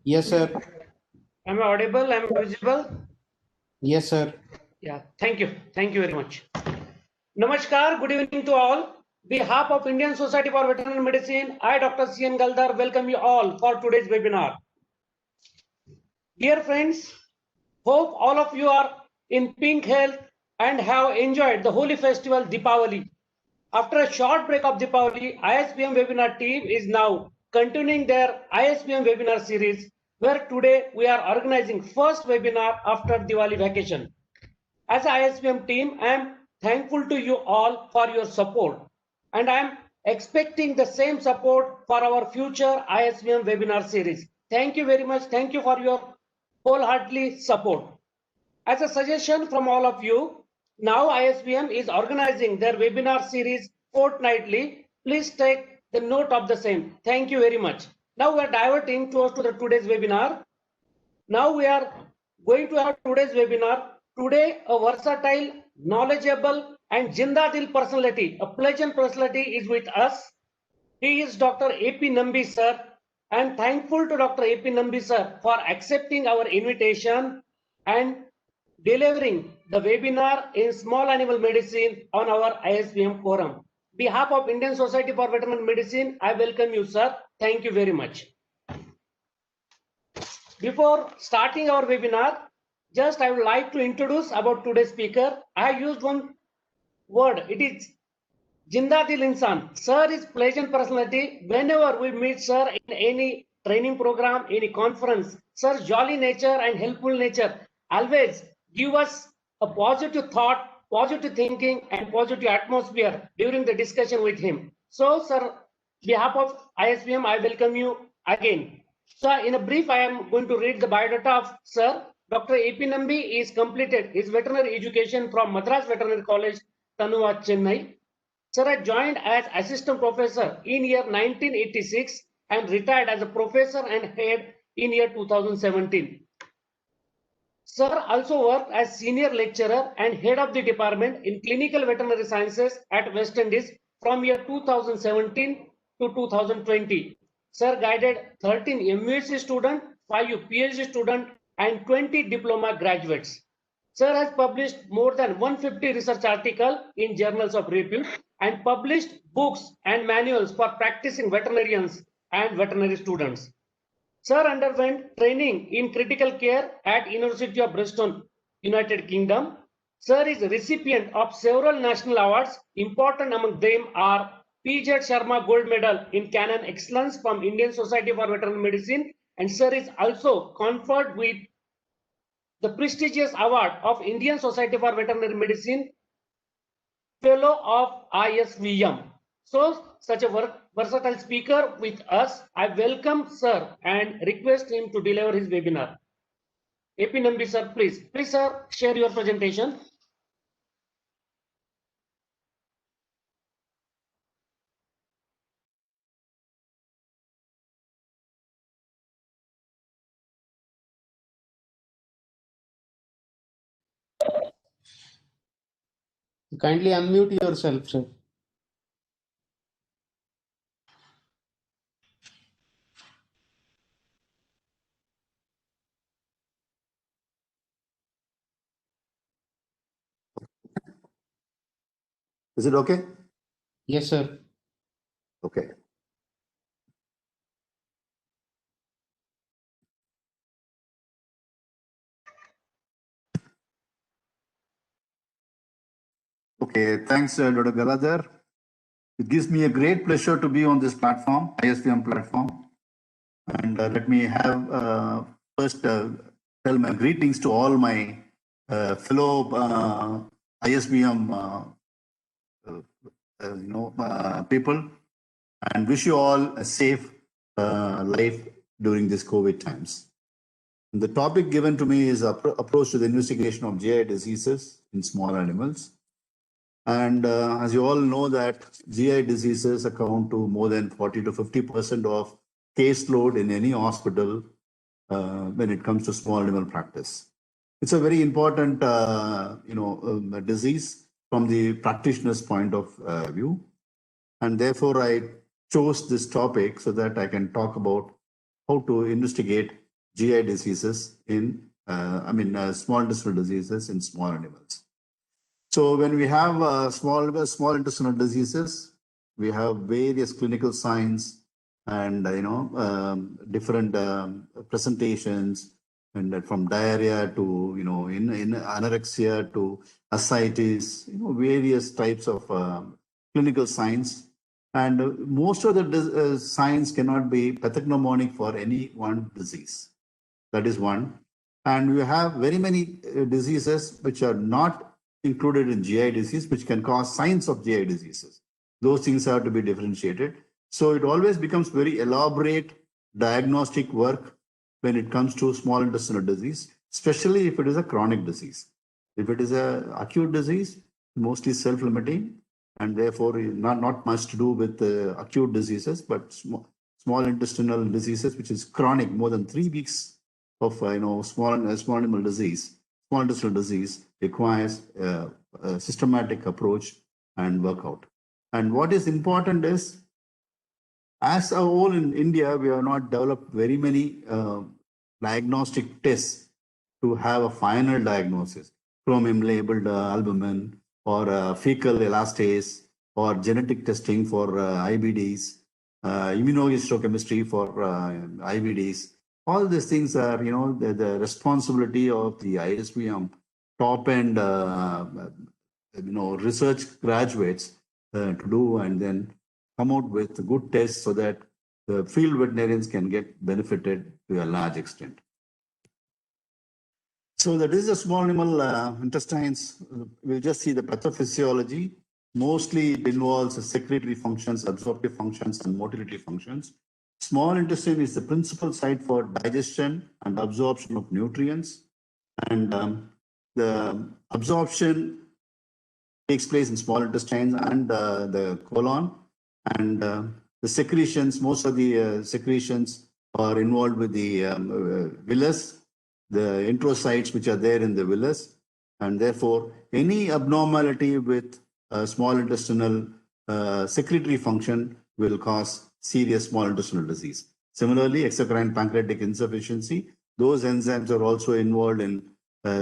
Yes, sir. Am I audible? Am I visible? Yes, sir. Yeah, thank you. Thank you very much. Namaskar, good evening to all. Behalf of Indian Society for Veterinary Medicine, I, Dr. C.N. Galdar, welcome you all for today's webinar. Dear friends, hope all of you are in pink health and have enjoyed the holy festival Deepavali. After a short break of Deepavali, ISBM webinar team is now continuing their ISBM webinar series, where today we are organizing first webinar after Diwali vacation. As ISBM team, I am thankful to you all for your support, and I am expecting the same support for our future ISBM webinar series. Thank you very much. Thank you for your wholeheartedly support. As a suggestion from all of you, now ISBM is organizing their webinar series fortnightly. Please take the note of the same. Thank you very much. Now we are diverting towards to the today's webinar. Now we are going to have today's webinar. Today, a versatile, knowledgeable, and Jindadil personality, a pleasant personality is with us. He is Dr. A.P. Nambi, sir. I am thankful to Dr. A.P. Nambi, sir, for accepting our invitation and delivering the webinar in small animal medicine on our ISBM forum. Behalf of Indian Society for Veterinary Medicine, I welcome you, sir. Thank you very much. Before starting our webinar, just I would like to introduce about today's speaker. I have used one word. It is Jindadil Insan. Sir is pleasant personality. Whenever we meet sir in any training program, any conference, sir's jolly nature and helpful nature always give us a positive thought, positive thinking, and positive atmosphere during the discussion with him. So, sir, behalf of ISBM, I welcome you again. So, in a brief, I am going to read the biodata of Sir. Dr. A.P. Nambi is completed his veterinary education from Madras Veterinary College, Tanuva, Chennai. Sir had joined as assistant professor in year 1986 and retired as a professor and head in year 2017. Sir also worked as senior lecturer and head of the department in clinical veterinary sciences at West Indies from year 2017 to 2020. Sir guided 13 MUSC students, 5 PhD students, and 20 diploma graduates. Sir has published more than 150 research articles in journals of repute and published books and manuals for practicing veterinarians and veterinary students. Sir underwent training in critical care at University of Bristol, United Kingdom. Sir is a recipient of several national awards. Important among them are P.J. Sharma Gold Medal in Canon Excellence from Indian Society for Veterinary Medicine, and Sir is also conferred with the prestigious award of Indian Society for Veterinary Medicine, Fellow of ISVM. So, such a versatile speaker with us, I welcome Sir and request him to deliver his webinar. A.P. Nambi, sir, please. Please, sir, share your presentation. Kindly unmute yourself, sir. Is it okay? Yes, sir. Okay. Okay, thanks, Dr. Galadhar. It gives me a great pleasure to be on this platform, ISBM platform. And let me have first tell my greetings to all my fellow ISBM people, and wish you all a safe life during this COVID times. The topic given to me is approach to the investigation of GI diseases in small animals. And as you all know that GI diseases account to more than 40 to 50% of caseload in any hospital when it comes to small animal practice. It's a very important disease from the practitioner's point of view. And therefore, I chose this topic so that I can talk about how to investigate GI diseases in, small intestinal diseases in small animals. So when we have small intestinal diseases, we have various clinical signs and different presentations, and from diarrhea to in anorexia to ascites, various types of clinical signs. And most of the signs cannot be pathognomonic for any one disease. That is one. And we have very many diseases which are not included in GI disease, which can cause signs of GI diseases. Those things have to be differentiated. So it always becomes very elaborate diagnostic work when it comes to small intestinal disease, especially if it is a chronic disease. If it is an acute disease, mostly self-limiting, and therefore not much to do with acute diseases, but small intestinal diseases, which is chronic, more than 3 weeks of small intestinal disease requires a systematic approach and workout. And what is important is, as a whole in India, we have not developed very many diagnostic tests to have a final diagnosis. Chromium labeled albumin, or fecal elastase, or genetic testing for IBDs, immunohistochemistry for IBDs. All these things are, the responsibility of the ISBM top end, research graduates to do, and then come out with good tests so that the field veterinarians can get benefited to a large extent. So that is the small animal intestines. We'll just see the pathophysiology. Mostly it involves secretory functions, absorptive functions, and motility functions. Small intestine is the principal site for digestion and absorption of nutrients. And the absorption takes place in small intestines and the colon. And the secretions, most of the secretions are involved with the villus, the enterocytes which are there in the villus. And therefore, any abnormality with small intestinal secretory function will cause serious small intestinal disease. Similarly, exocrine pancreatic insufficiency, those enzymes are also involved in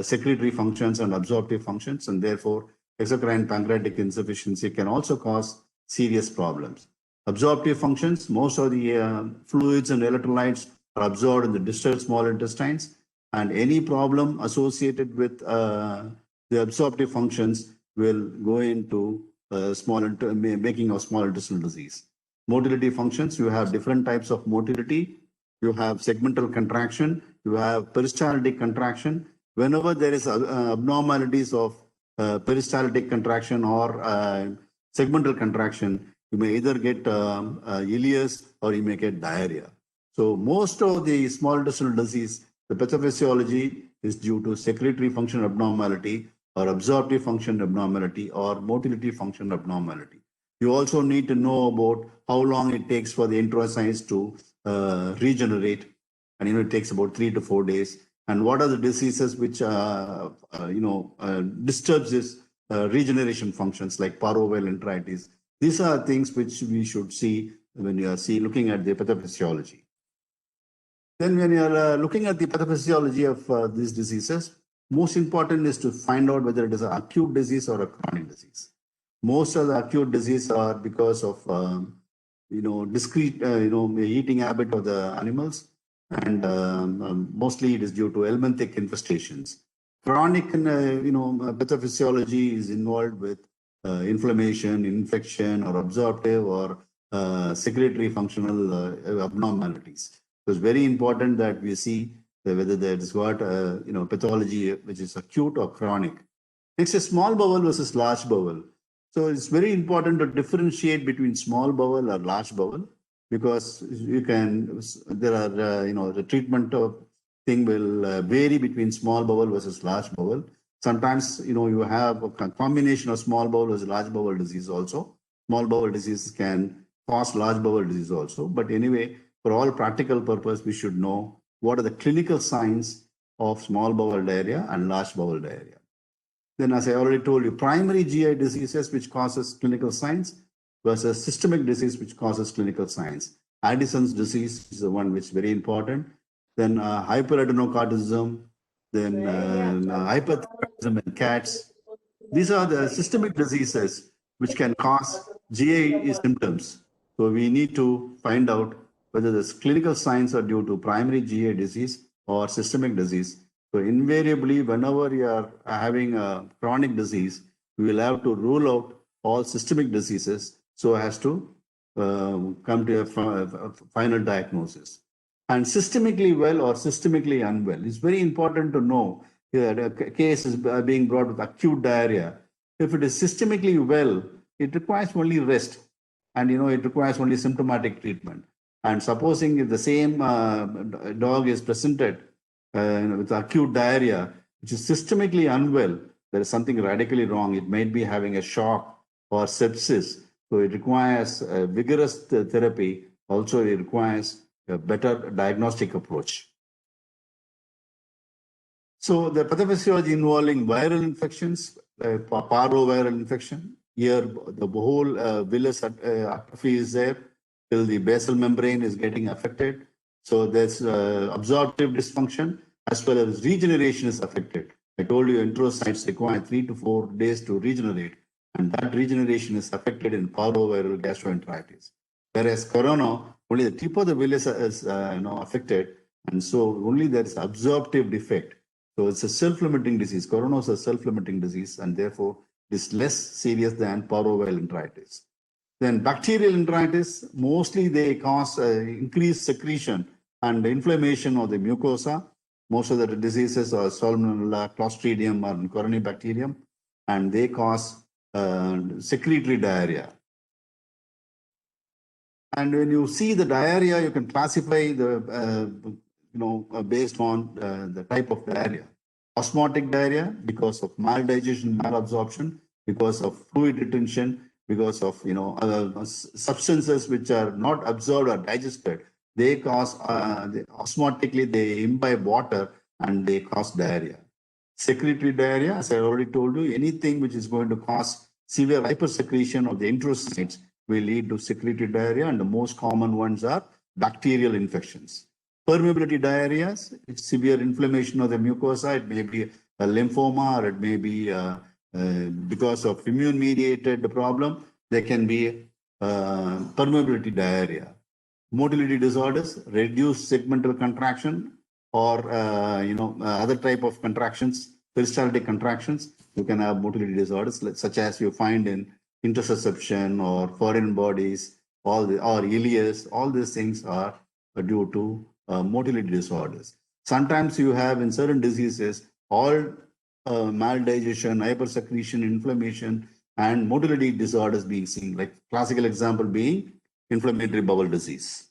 secretory functions and absorptive functions, and therefore exocrine pancreatic insufficiency can also cause serious problems. Absorptive functions, most of the fluids and electrolytes are absorbed in the distal small intestines, and any problem associated with the absorptive functions will go into making of small intestinal disease. Motility functions, you have different types of motility. You have segmental contraction, you have peristaltic contraction. Whenever there is abnormalities of peristaltic contraction or segmental contraction, you may either get ileus or you may get diarrhea. So most of the small intestinal disease, the pathophysiology is due to secretory function abnormality or absorptive function abnormality or motility function abnormality. You also need to know about how long it takes for the enterocytes to regenerate, and it takes about 3 to 4 days. And what are the diseases which disturbs this regeneration functions, like parvovirus? These are things which we should see when you are looking at the pathophysiology. Then when you are looking at the pathophysiology of these diseases, most important is to find out whether it is an acute disease or a chronic disease. Most of the acute disease are because of discrete eating habit of the animals, and mostly it is due to helminthic infestations. Chronic pathophysiology is involved with inflammation, infection, or absorptive or secretory functional abnormalities. So it's very important that we see whether there is what pathology which is acute or chronic. Next is small bowel versus large bowel. So it's very important to differentiate between small bowel or large bowel, because there are the treatment of thing will vary between small bowel versus large bowel. Sometimes you have a combination of small bowel versus large bowel disease also. Small bowel disease can cause large bowel disease also. But anyway, for all practical purpose, we should know what are the clinical signs of small bowel diarrhea and large bowel diarrhea. Then, as I already told you, primary GI diseases which causes clinical signs versus systemic disease which causes clinical signs. Addison's disease is the one which is very important. Then hyperadenocorticism, then hyperthyroidism in cats. These are the systemic diseases which can cause GI symptoms. So we need to find out whether the clinical signs are due to primary GI disease or systemic disease. So invariably, whenever you are having a chronic disease, we will have to rule out all systemic diseases so as to come to a final diagnosis. And systemically well or systemically unwell, it's very important to know that a case is being brought with acute diarrhea. If it is systemically well, it requires only rest, and it requires only symptomatic treatment. And supposing if the same dog is presented with acute diarrhea, which is systemically unwell, there is something radically wrong. It might be having a shock or sepsis. So it requires a vigorous therapy. Also, it requires a better diagnostic approach. So the pathophysiology involving viral infections, parvoviral infection, here the whole villus atrophy is there till the basal membrane is getting affected. So there's absorptive dysfunction as well as regeneration is affected. I told you enterocytes require 3 to 4 days to regenerate, and that regeneration is affected in parvoviral gastroenteritis. Whereas corona, only the tip of the villus is affected, and so only there is absorptive defect. So it's a self-limiting disease. Corona is a self-limiting disease, and therefore it is less serious than parvoviral enteritis. Then bacterial enteritis, mostly they cause increased secretion and inflammation of the mucosa. Most of the diseases are Salmonella, Clostridium, or Corynebacterium, and they cause secretory diarrhea. And when you see the diarrhea, you can classify the based on the type of diarrhea. Osmotic diarrhea because of maldigestion, malabsorption, because of fluid retention, because of substances which are not absorbed or digested. They cause osmotically, they imbibe water and they cause diarrhea. Secretory diarrhea, as I already told you, anything which is going to cause severe hypersecretion of the enterocytes will lead to secretory diarrhea, and the most common ones are bacterial infections. Permeability diarrhea, it's severe inflammation of the mucosa. It may be a lymphoma, or it may be because of immune-mediated problem. There can be permeability diarrhea. Motility disorders, reduced segmental contraction, or other type of contractions, peristaltic contractions. You can have motility disorders, such as you find in intussusception or foreign bodies, or ileus. All these things are due to motility disorders. Sometimes you have in certain diseases all maldigestion, hypersecretion, inflammation, and motility disorders being seen. Like classical example being inflammatory bowel disease.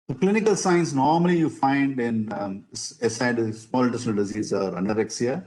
The clinical signs normally you find in small intestinal disease are anorexia,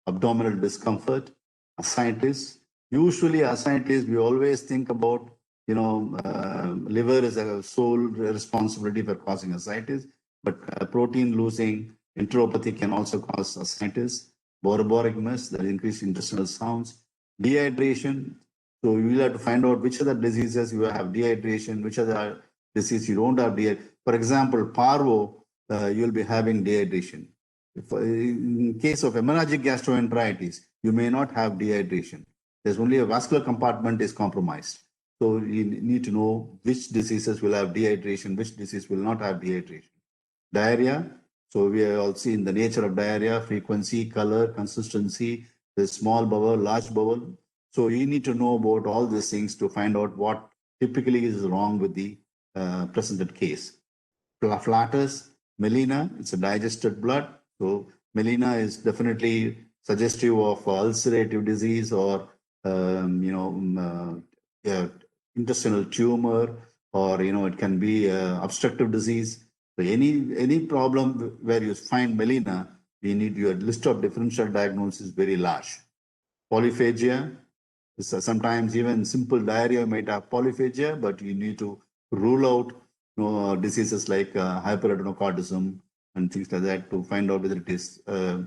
abdominal discomfort, ascites. Usually ascites, we always think about liver is a sole responsibility for causing ascites, but protein losing enteropathy can also cause ascites. Borborygmus, that increased intestinal sounds. Dehydration. So you will have to find out which of the diseases you have dehydration, which of the disease you don't have dehydration. For example, parvo, you will be having dehydration. In case of hemorrhagic gastroenteritis, you may not have dehydration. There's only a vascular compartment is compromised. So you need to know which diseases will have dehydration, which disease will not have dehydration. Diarrhea. So we have all seen the nature of diarrhea, frequency, color, consistency, the small bowel, large bowel. So you need to know about all these things to find out what typically is wrong with the presented case. Flatus, melena, it's a digested blood. So melena is definitely suggestive of ulcerative disease or intestinal tumor, or it can be obstructive disease. So any problem where you find melena, you need your list of differential diagnosis very large. Polyphagia, sometimes even simple diarrhea might have polyphagia, but you need to rule out diseases like hyperadenocorticism and things like that to find out whether it is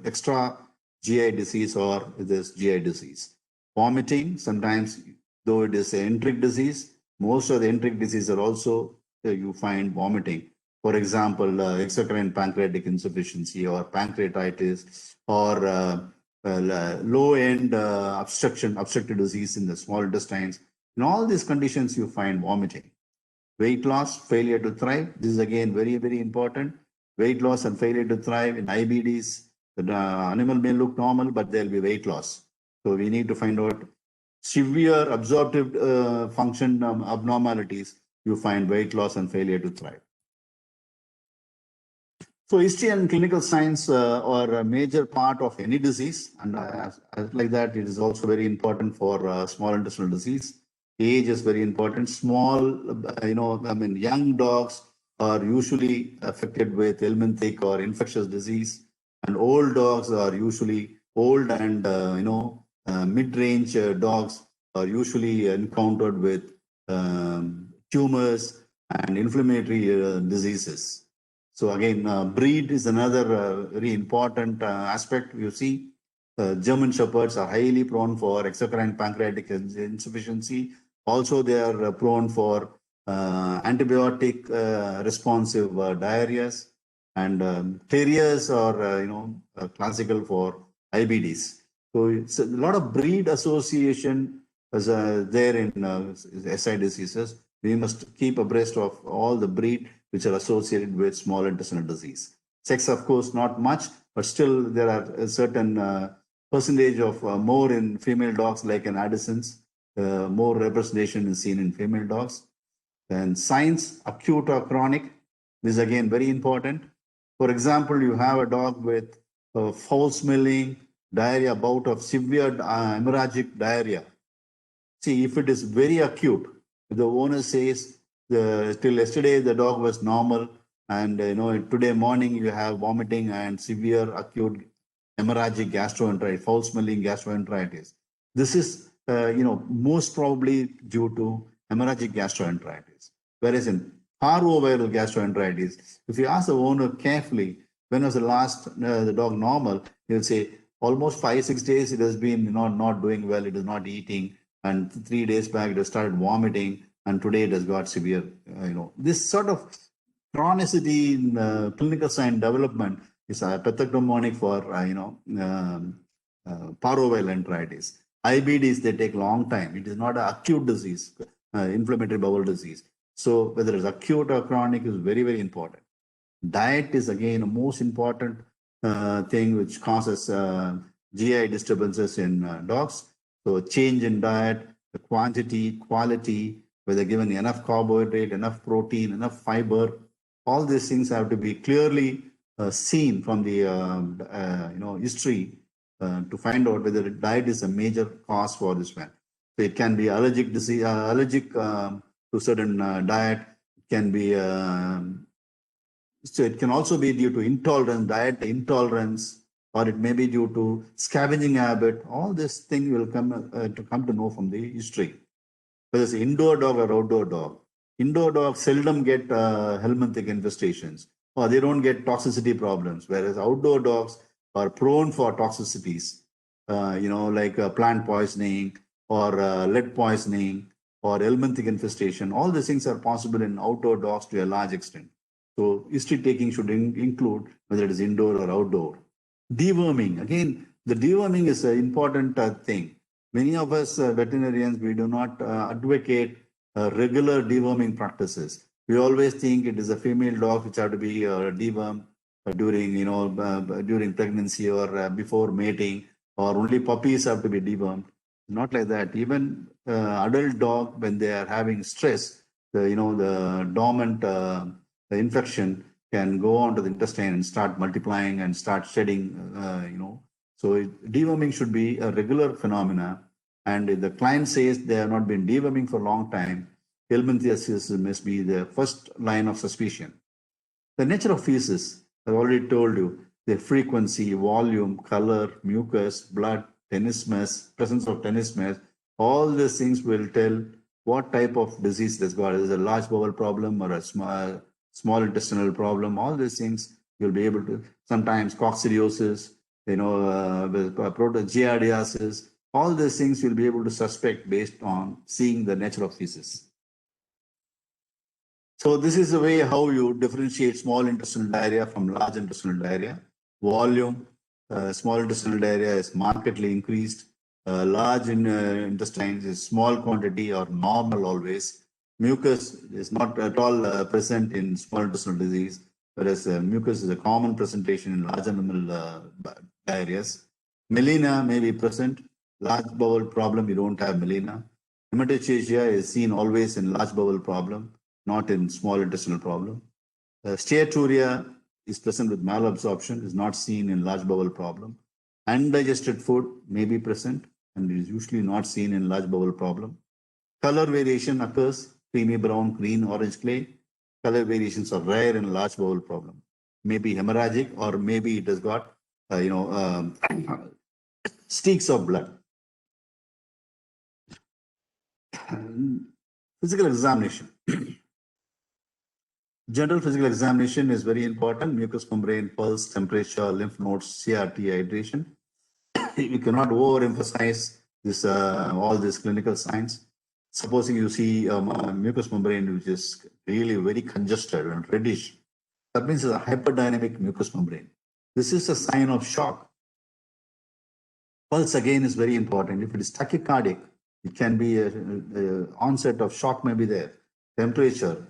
extra GI disease or it is GI disease. Vomiting, sometimes though it is an enteric disease, Most of the enteric diseases are also you find vomiting. For example, exocrine pancreatic insufficiency or pancreatitis or low-end obstructive disease in the small intestines. In all these conditions, you find vomiting. Weight loss, failure to thrive. This is again very, very important. Weight loss and failure to thrive in IBDs. The animal may look normal, but there'll be weight loss. So we need to find out severe absorptive function abnormalities. You find weight loss and failure to thrive. So history and clinical science are a major part of any disease, and like that, it is also very important for small intestinal disease. Age is very important. Small, young dogs are usually affected with helminthic or infectious disease, and old dogs are usually old and mid-range dogs are usually encountered with tumors and inflammatory diseases. So again, breed is another very important aspect. You see, German Shepherds are highly prone for exocrine pancreatic insufficiency. Also, they are prone for antibiotic responsive diarrheas, and terriers are classical for IBDs. So it's a lot of breed association is there in SI diseases. We must keep abreast of all the breed which are associated with small intestinal disease. Sex, of course, not much, but still there are a certain percentage of more in female dogs like in Addison's. More representation is seen in female dogs. And signs, acute or chronic, this is again very important. For example, you have a dog with foul smelling, diarrhea, bout of severe hemorrhagic diarrhea. See, if it is very acute, the owner says, till yesterday the dog was normal, and today morning you have vomiting and severe acute hemorrhagic gastroenteritis, foul smelling gastroenteritis. This is most probably due to hemorrhagic gastroenteritis. Whereas in parvoviral gastroenteritis, if you ask the owner carefully, when was the last the dog normal, he'll say almost 5-6 days it has been not doing well, it is not eating, and 3 days back it has started vomiting, and today it has got severe. This sort of chronicity in clinical science development is pathognomonic for parvoviral enteritis. IBDs, they take long time. It is not an acute disease, inflammatory bowel disease. So whether it's acute or chronic is very, very important. Diet is again the most important thing which causes GI disturbances in dogs. So change in diet, the quantity, quality, whether given enough carbohydrate, enough protein, enough fiber, all these things have to be clearly seen from the history to find out whether diet is a major cause for this one. So it can be allergic disease, allergic to certain diet. It can be so it can also be due to intolerance, diet intolerance, or it may be due to scavenging habit. All this thing will come to know from the history. Whether it's indoor dog or outdoor dog. Indoor dogs seldom get helminthic infestations, or they don't get toxicity problems, whereas outdoor dogs are prone for toxicities, like plant poisoning or lead poisoning or helminthic infestation. All these things are possible in outdoor dogs to a large extent. So history taking should include whether it is indoor or outdoor. Deworming, again, the deworming is an important thing. Many of us veterinarians, we do not advocate regular deworming practices. We always think it is a female dog which have to be dewormed during pregnancy or before mating, or only puppies have to be dewormed. Not like that. Even adult dog, when they are having stress, the dormant the infection can go onto the intestine and start multiplying and start shedding. So deworming should be a regular phenomena. And if the client says they have not been deworming for a long time, helminthiasis must be the first line of suspicion. The nature of feces, I've already told you, the frequency, volume, color, mucus, blood, tenesmus, presence of tenesmus, all these things will tell what type of disease it has got. Is it a large bowel problem or a small intestinal problem? All these things you'll be able to, sometimes coccidiosis, giardiasis, all these things you'll be able to suspect based on seeing the nature of feces. So this is the way how you differentiate small intestinal diarrhea from large intestinal diarrhea. Volume, small intestinal diarrhea is markedly increased. Large intestines is small quantity or normal always. Mucus is not at all present in small intestinal disease, whereas mucus is a common presentation in large animal diarrheas. Melena may be present. Large bowel problem, you don't have melena. Hematochezia is seen always in large bowel problem, not in small intestinal problem. Steatorrhea is present with malabsorption, is not seen in large bowel problem. Undigested food may be present and is usually not seen in large bowel problem. Color variation occurs, creamy brown, green, orange clay. Color variations are rare in large bowel problem. Maybe hemorrhagic or maybe it has got, streaks of blood. Physical examination. General physical examination is very important. Mucous membrane, pulse, temperature, lymph nodes, CRT, hydration. We cannot overemphasize this, all these clinical signs. Supposing you see mucous membrane which is really very congested and reddish, that means it's a hyperdynamic mucous membrane. This is a sign of shock. Pulse again is very important. If it is tachycardic, it can be a onset of shock may be there. Temperature,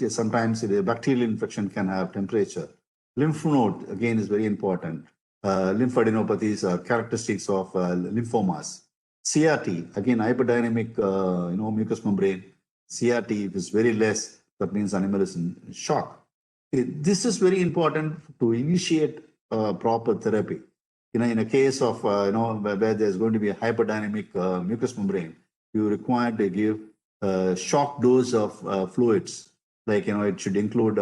sometimes a bacterial infection can have temperature. Lymph node again is very important. Lymphadenopathies are characteristics of lymphomas. CRT, again hyperdynamic mucous membrane. CRT, if it's very less, that means animal is in shock. This is very important to initiate proper therapy. In a case of where there's going to be a hyperdynamic mucous membrane, you require to give shock dose of fluids. Like it should include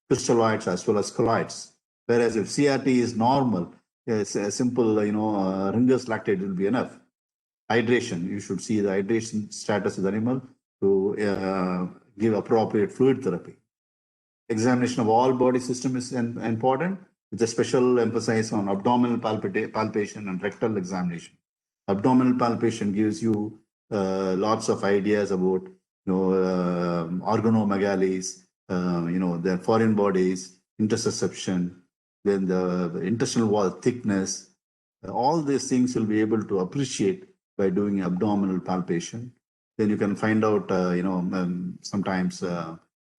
crystalloids as well as colloids. Whereas if CRT is normal, a simple Ringer's lactate will be enough. Hydration, you should see the hydration status of the animal to give appropriate fluid therapy. Examination of all body system is important, with a special emphasis on abdominal palpation and rectal examination. Abdominal palpation gives you lots of ideas about organomegalies, their foreign bodies, interoception, then the intestinal wall thickness. All these things will be able to appreciate by doing abdominal palpation. Then you can find out, sometimes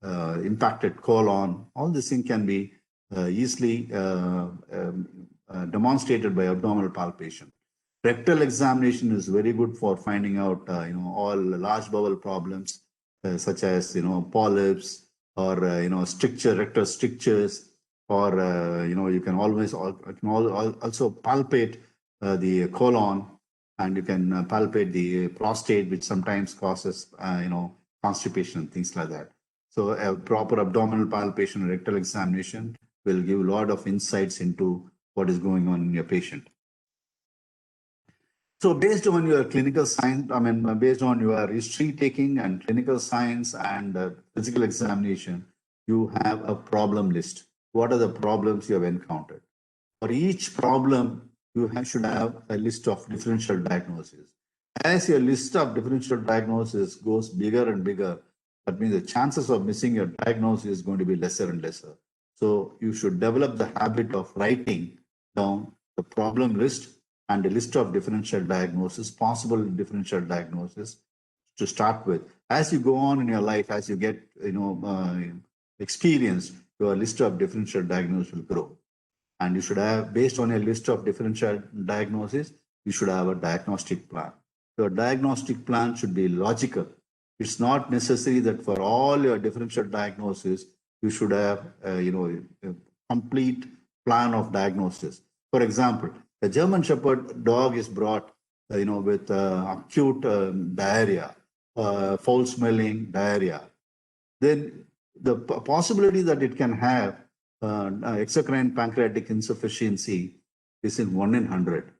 impacted colon. All these things can be easily demonstrated by abdominal palpation. Rectal examination is very good for finding out, all large bowel problems, such as, polyps or, rectal strictures, or, you can also palpate the colon, and you can palpate the prostate, which sometimes causes, constipation and things like that. So a proper abdominal palpation and rectal examination will give a lot of insights into what is going on in your patient. So based on your clinical science, based on your history taking and clinical science and physical examination, you have a problem list. What are the problems you have encountered? For each problem, you should have a list of differential diagnoses. As your list of differential diagnoses goes bigger and bigger, that means the chances of missing your diagnosis is going to be lesser and lesser. So you should develop the habit of writing down the problem list and a list of differential diagnosis, possible differential diagnosis to start with. As you go on in your life, as you get experience, your list of differential diagnosis will grow. And you should have, based on a list of differential diagnoses, you should have a diagnostic plan. Your diagnostic plan should be logical. It's not necessary that for all your differential diagnoses, you should have a complete plan of diagnosis. For example, a German Shepherd dog is brought with acute diarrhea, foul-smelling diarrhea. Then the possibility that it can have exocrine pancreatic insufficiency is in 1 in 100.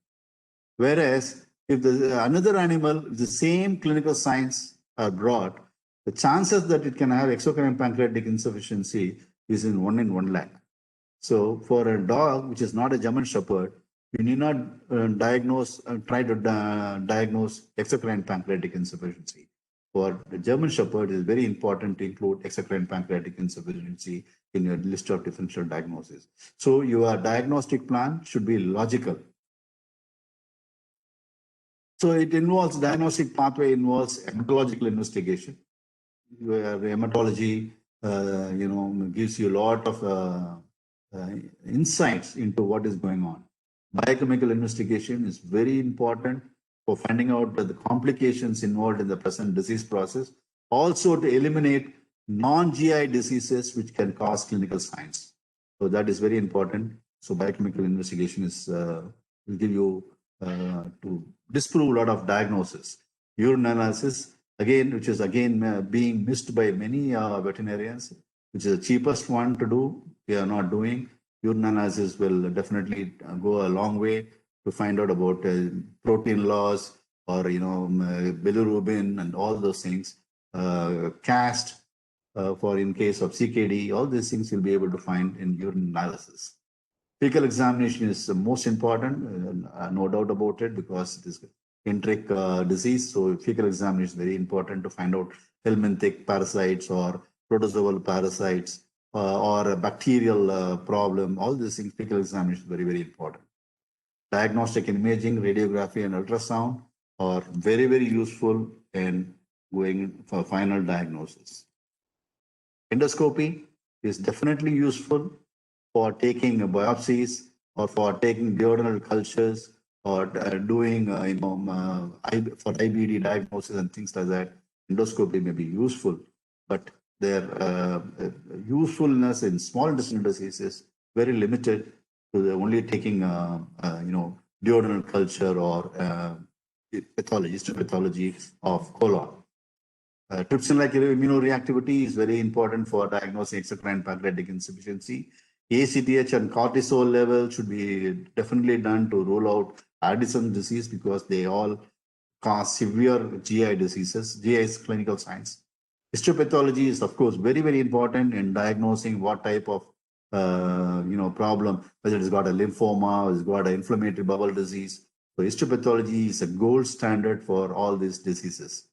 Whereas if another animal, the same clinical signs are brought, the chances that it can have exocrine pancreatic insufficiency is in 1 in 1 lakh. So for a dog, which is not a German Shepherd, you need not try to diagnose exocrine pancreatic insufficiency. for the German Shepherd, it is very important to include exocrine pancreatic insufficiency in your list of differential diagnoses. So your diagnostic plan should be logical. So it involves diagnostic pathway involves hematological investigation, where hematology, gives you a lot of insights into what is going on. Biochemical investigation is very important for finding out the complications involved in the present disease process. Also to eliminate non-GI diseases which can cause clinical signs. So that is very important. So biochemical investigation is will give you to disprove a lot of diagnosis. Urine analysis, again, which is again being missed by many veterinarians, which is the cheapest one to do, we are not doing. Urine analysis will definitely go a long way to find out about protein loss or, bilirubin and all those things. Cast for in case of CKD, all these things you'll be able to find in urine analysis. Fecal examination is the most important, no doubt about it, because it is enteric disease. So fecal examination is very important to find out helminthic parasites or protozoal parasites or a bacterial problem. All these things, fecal examination is very, very important. Diagnostic imaging, radiography, and ultrasound are very, very useful in going for final diagnosis. Endoscopy is definitely useful for taking biopsies or for taking duodenal cultures or doing, for IBD diagnosis and things like that. Endoscopy may be useful, but their usefulness in small intestinal disease is very limited to the only taking, duodenal culture or histopathology of colon. Trypsin-like immunoreactivity is very important for diagnosing exocrine pancreatic insufficiency. ACTH and cortisol level should be definitely done to rule out Addison's disease because they all cause severe GI diseases. GI is clinical signs. Histopathology is, of course, very, very important in diagnosing what type of problem, whether it's got a lymphoma, it's got an inflammatory bowel disease. So histopathology is a gold standard for all these diseases.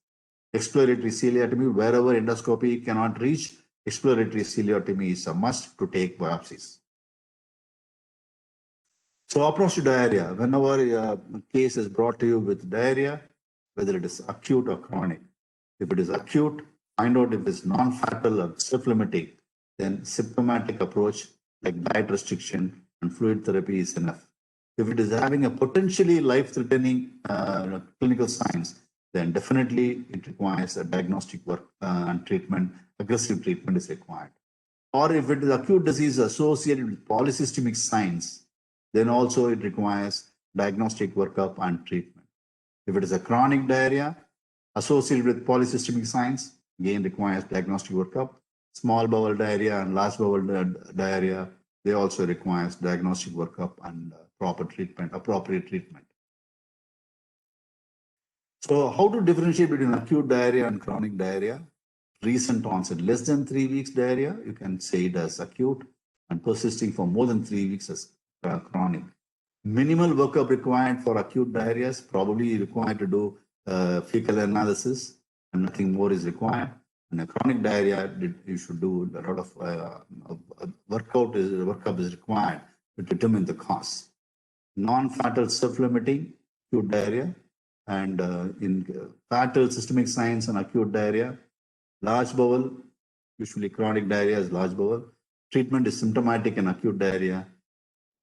Exploratory ciliatomy, wherever endoscopy cannot reach, exploratory ciliatomy is a must to take biopsies. So approach to diarrhea. Whenever a case is brought to you with diarrhea, whether it is acute or chronic. If it is acute, find out if it's non-fatal or self-limiting, then symptomatic approach like diet restriction and fluid therapy is enough. If it is having a potentially life-threatening clinical signs, then definitely it requires a diagnostic work and treatment. Aggressive treatment is required. Or if it is acute disease associated with polysystemic signs, then also it requires diagnostic workup and treatment. If it is a chronic diarrhea associated with polysystemic signs, again requires diagnostic workup. Small bowel diarrhea and large bowel diarrhea, they also requires diagnostic workup and appropriate treatment. So how to differentiate between acute diarrhea and chronic diarrhea? Recent onset, less than 3 weeks diarrhea, you can say it as acute, and persisting for more than 3 weeks as chronic. Minimal workup required for acute diarrhea is probably required to do fecal analysis, and nothing more is required. And a chronic diarrhea, you should do a lot of workup is required to determine the cause. Non-fatal self-limiting acute diarrhea, and in fatal systemic signs and acute diarrhea, large bowel, usually chronic diarrhea is large bowel. Treatment is symptomatic and acute diarrhea.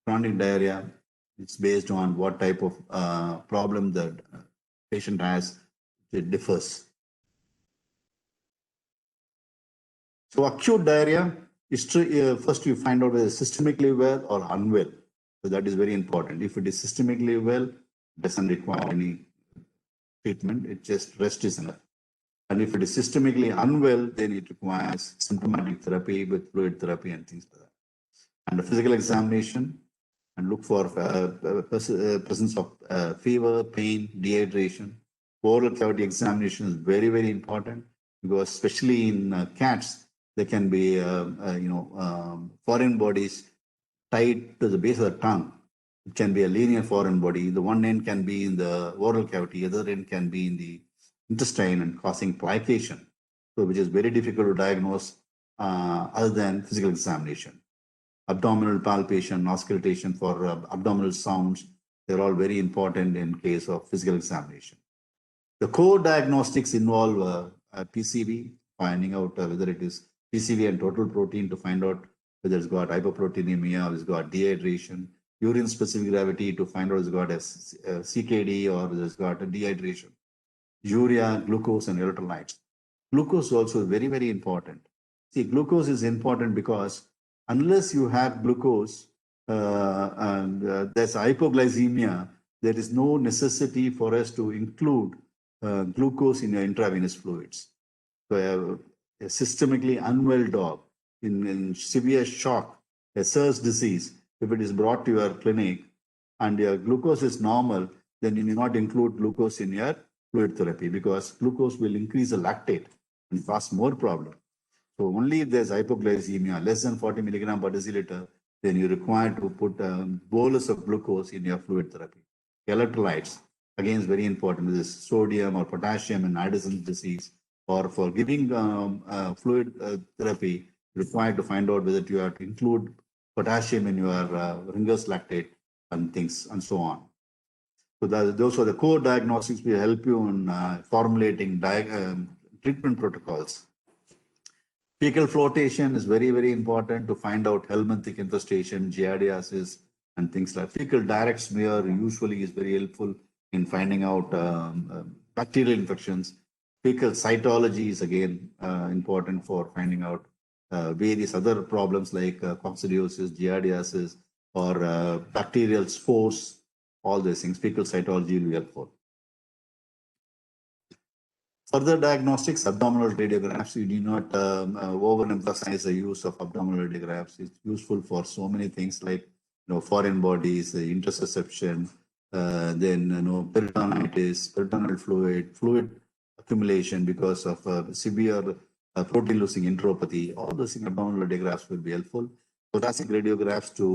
Chronic diarrhea, it's based on what type of problem the patient has, it differs. So acute diarrhea, first you find out whether it's systemically well or unwell. So that is very important. If it is systemically well, it doesn't require any treatment, it just rest is enough. And if it is systemically unwell, then it requires symptomatic therapy with fluid therapy and things like that. And a physical examination, and look for presence of fever, pain, dehydration. Oral cavity examination is very, very important because especially in cats, there can be foreign bodies tied to the base of the tongue. It can be a linear foreign body. The one end can be in the oral cavity, the other end can be in the intestine and causing plication, so which is very difficult to diagnose other than physical examination. Abdominal palpation, auscultation for abdominal sounds, they're all very important in case of physical examination. The core diagnostics involve PCV, finding out whether it is PCV and total protein to find out whether it's got hypoproteinemia or it's got dehydration, urine specific gravity to find out it's got a CKD or it's got a dehydration, urea, glucose, and electrolytes. Glucose is also very, very important. See, glucose is important because unless you have glucose and there's hypoglycemia, there is no necessity for us to include glucose in your intravenous fluids. So a systemically unwell dog in severe shock, a SIRS disease, if it is brought to your clinic and your glucose is normal, then you need not include glucose in your fluid therapy because glucose will increase the lactate and cause more problem. So only if there's hypoglycemia, less than 40 milligram per deciliter, then you're required to put a bolus of glucose in your fluid therapy. Electrolytes, again, is very important. This is sodium or potassium in Addison's disease, or for giving fluid therapy, required to find out whether you have to include potassium in your Ringer's lactate and things and so on. So those are the core diagnostics will help you in formulating treatment protocols. Fecal flotation is very, very important to find out helminthic infestation, giardiasis, and things like fecal direct smear usually is very helpful in finding out bacterial infections. Fecal cytology is again important for finding out various other problems like coccidiosis, giardiasis, or bacterial spores, all these things. Fecal cytology will be helpful. Further diagnostics, abdominal radiographs. You do not overemphasize the use of abdominal radiographs. It's useful for so many things like foreign bodies, intussusception, then peritonitis, peritoneal fluid accumulation because of severe protein losing enteropathy. All those abdominal radiographs will be helpful. Thoracic radiographs to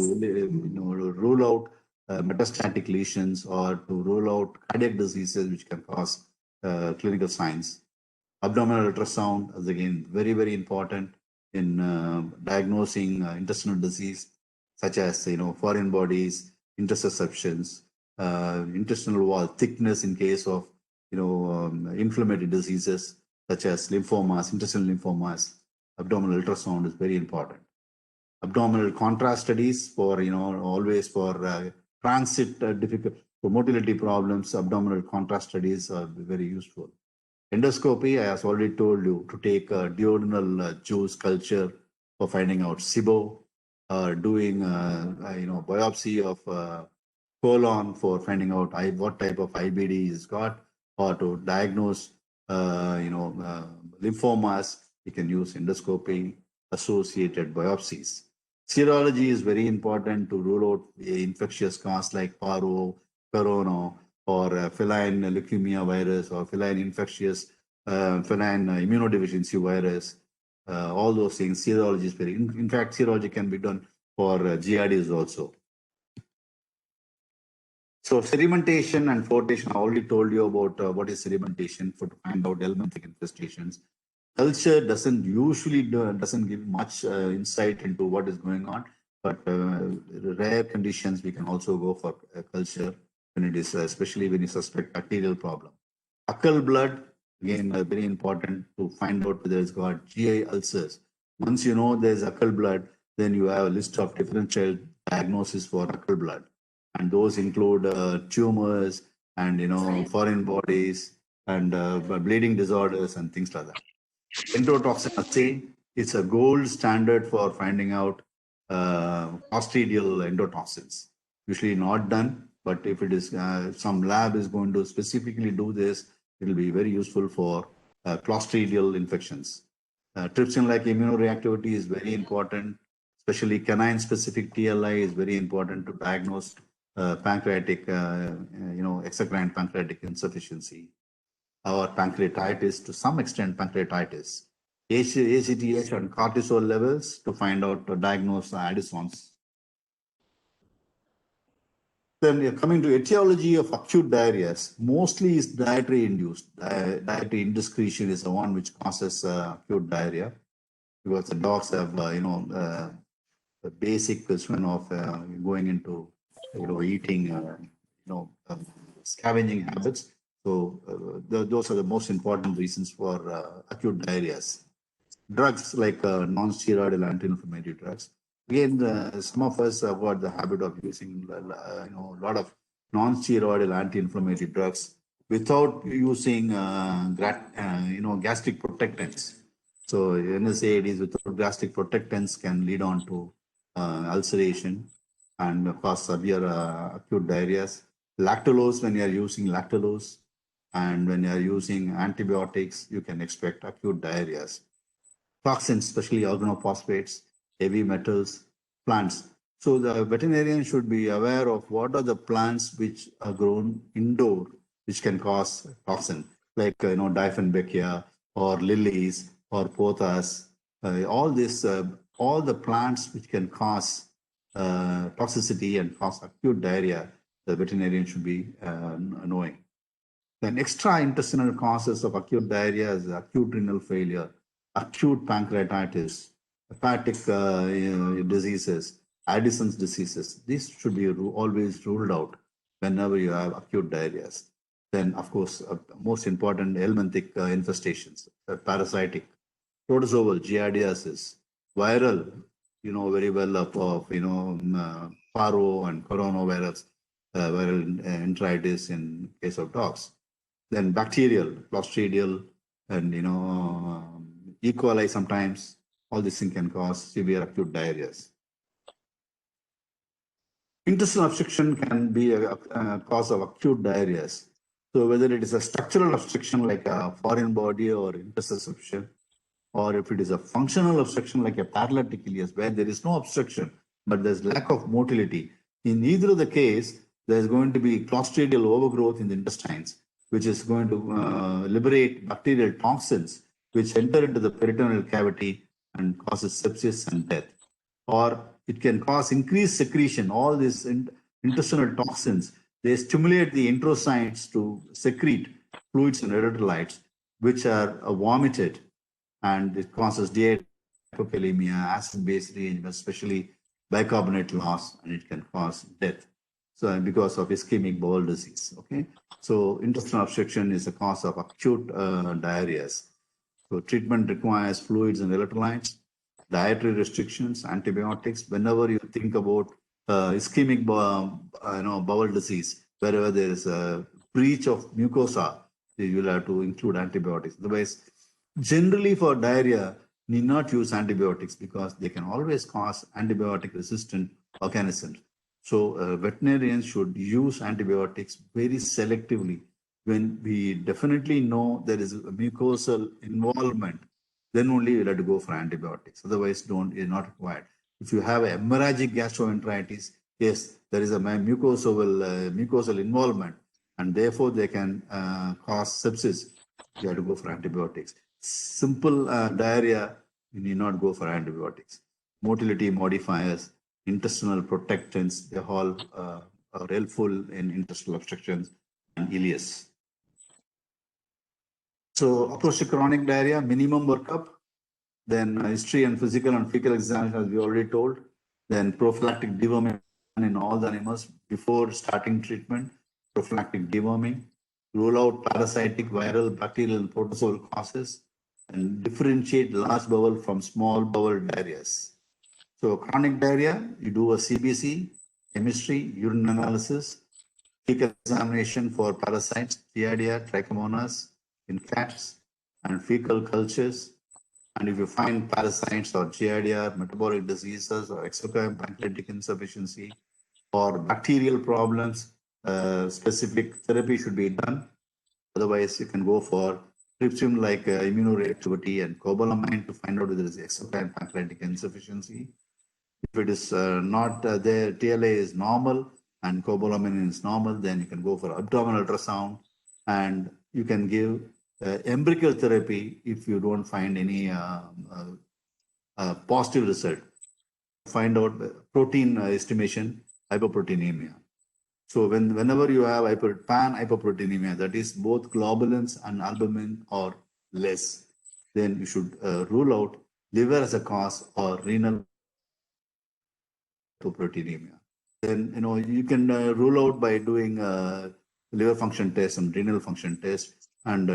rule out metastatic lesions or to rule out cardiac diseases which can cause clinical signs. Abdominal ultrasound is again very, very important in diagnosing intestinal disease, such as foreign bodies, intussusceptions, intestinal wall thickness in case of inflammatory diseases such as lymphomas, intestinal lymphomas. Abdominal ultrasound is very important. Abdominal contrast studies for always for transit difficult. For motility problems, abdominal contrast studies are very useful. Endoscopy, I have already told you to take a duodenal juice culture for finding out SIBO, doing biopsy of colon for finding out what type of IBD is got, or to diagnose lymphomas. You can use endoscopy associated biopsies. Serology is very important to rule out infectious cause like paro, corona, or feline leukemia virus, or feline infectious, feline immunodeficiency virus. All those things, serology is very, in fact, serology can be done for GRDs also. So sedimentation and flotation, I already told you about what is sedimentation to find out helminthic infestations. Culture doesn't usually doesn't give much insight into what is going on, but rare conditions we can also go for culture when it is, especially when you suspect bacterial problem. Buccal blood, again, very important to find out whether it's got GI ulcers. Once you know there's buccal blood, then you have a list of differential diagnoses for buccal blood. And those include tumors and, foreign bodies and bleeding disorders and things like that. Enterotoxin assay is a gold standard for finding out clostridial endotoxins. Usually not done, but if it is some lab is going to specifically do this, it will be very useful for clostridial infections. Trypsin-like immunoreactivity is very important, especially canine-specific TLI is very important to diagnose pancreatic, exocrine pancreatic insufficiency, or pancreatitis, to some extent pancreatitis. ACTH and cortisol levels to find out, to diagnose Addison's. Then you're coming to etiology of acute diarrheas, mostly is dietary induced. Dietary indiscretion is the one which causes acute diarrhea because the dogs have, the basic question of going into, eating, scavenging habits. So those are the most important reasons for acute diarrheas. Drugs like non-steroidal anti-inflammatory drugs. Again, some of us have got the habit of using, a lot of non-steroidal anti-inflammatory drugs without using, gastric protectants. So NSAIDs without gastric protectants can lead on to ulceration and cause severe acute diarrheas. Lactulose, when you are using lactulose and when you are using antibiotics, you can expect acute diarrheas. Toxins, especially organophosphates, heavy metals, plants. So the veterinarian should be aware of what are the plants which are grown indoor, which can cause toxin, like Dieffenbachia or lilies or pothos. All the plants which can cause toxicity and cause acute diarrhea, the veterinarian should be knowing. Then extra-intestinal causes of acute diarrhea is acute renal failure, acute pancreatitis, hepatic diseases, Addison's diseases. These should be always ruled out whenever you have acute diarrheas. Then, of course, most important, helminthic infestations, parasitic, protozoal, giardiasis, viral, very well of paro and coronavirus, viral enteritis in case of dogs. Then bacterial, clostridial, and E. coli sometimes. All these things can cause severe acute diarrheas. Intestinal obstruction can be a cause of acute diarrheas. So whether it is a structural obstruction like a foreign body or interstitial, or if it is a functional obstruction like a paralytic ileus, where there is no obstruction, but there's lack of motility. In either of the case, there's going to be clostridial overgrowth in the intestines, which is going to liberate bacterial toxins, which enter into the peritoneal cavity and causes sepsis and death. Or it can cause increased secretion. All these intestinal toxins, they stimulate the enterocytes to secrete fluids and erythrolytes, which are vomited, and it causes hypokalemia, acid-base rearrangement, especially bicarbonate loss, and it can cause death. So because of ischemic bowel disease, okay? So intestinal obstruction is a cause of acute diarrheas. So treatment requires fluids and electrolytes, dietary restrictions, antibiotics. Whenever you think about ischemic bowel disease, wherever there is a breach of mucosa, you will have to include antibiotics. Otherwise, generally for diarrhea, need not use antibiotics because they can always cause antibiotic-resistant organisms. So veterinarians should use antibiotics very selectively when we definitely know there is a mucosal involvement. Then only we'll have to go for antibiotics. Otherwise, is not required. If you have a hemorrhagic gastroenteritis, yes, there is a mucosal involvement, and therefore they can cause sepsis. You have to go for antibiotics. Simple diarrhea, you need not go for antibiotics. Motility modifiers, intestinal protectants, they all are helpful in intestinal obstructions and ileus. So approach to chronic diarrhea, minimum workup, then history and physical and fecal examination, as we already told, then prophylactic deworming in all the animals before starting treatment, prophylactic deworming, rule out parasitic, viral, bacterial, and protozoal causes, and differentiate large bowel from small bowel diarrheas. So chronic diarrhea, you do a CBC, chemistry, urine analysis, fecal examination for parasites, Giardia, Trichomonas in cats, and fecal cultures. And if you find parasites or Giardia, metabolic diseases, or exocrine pancreatic insufficiency, or bacterial problems, specific therapy should be done. Otherwise, you can go for trypsin like immunoreactivity and cobalamin to find out whether there is exocrine pancreatic insufficiency. If it is not there, TLA is normal and cobalamin is normal, then you can go for abdominal ultrasound, and you can give empirical therapy if you don't find any positive result. Find out protein estimation, hypoproteinemia. So whenever you have pan-hyperproteinemia, that is both globulins and albumin or less, then you should rule out liver as a cause or renal hypoproteinemia. Then you can rule out by doing liver function test and renal function test, and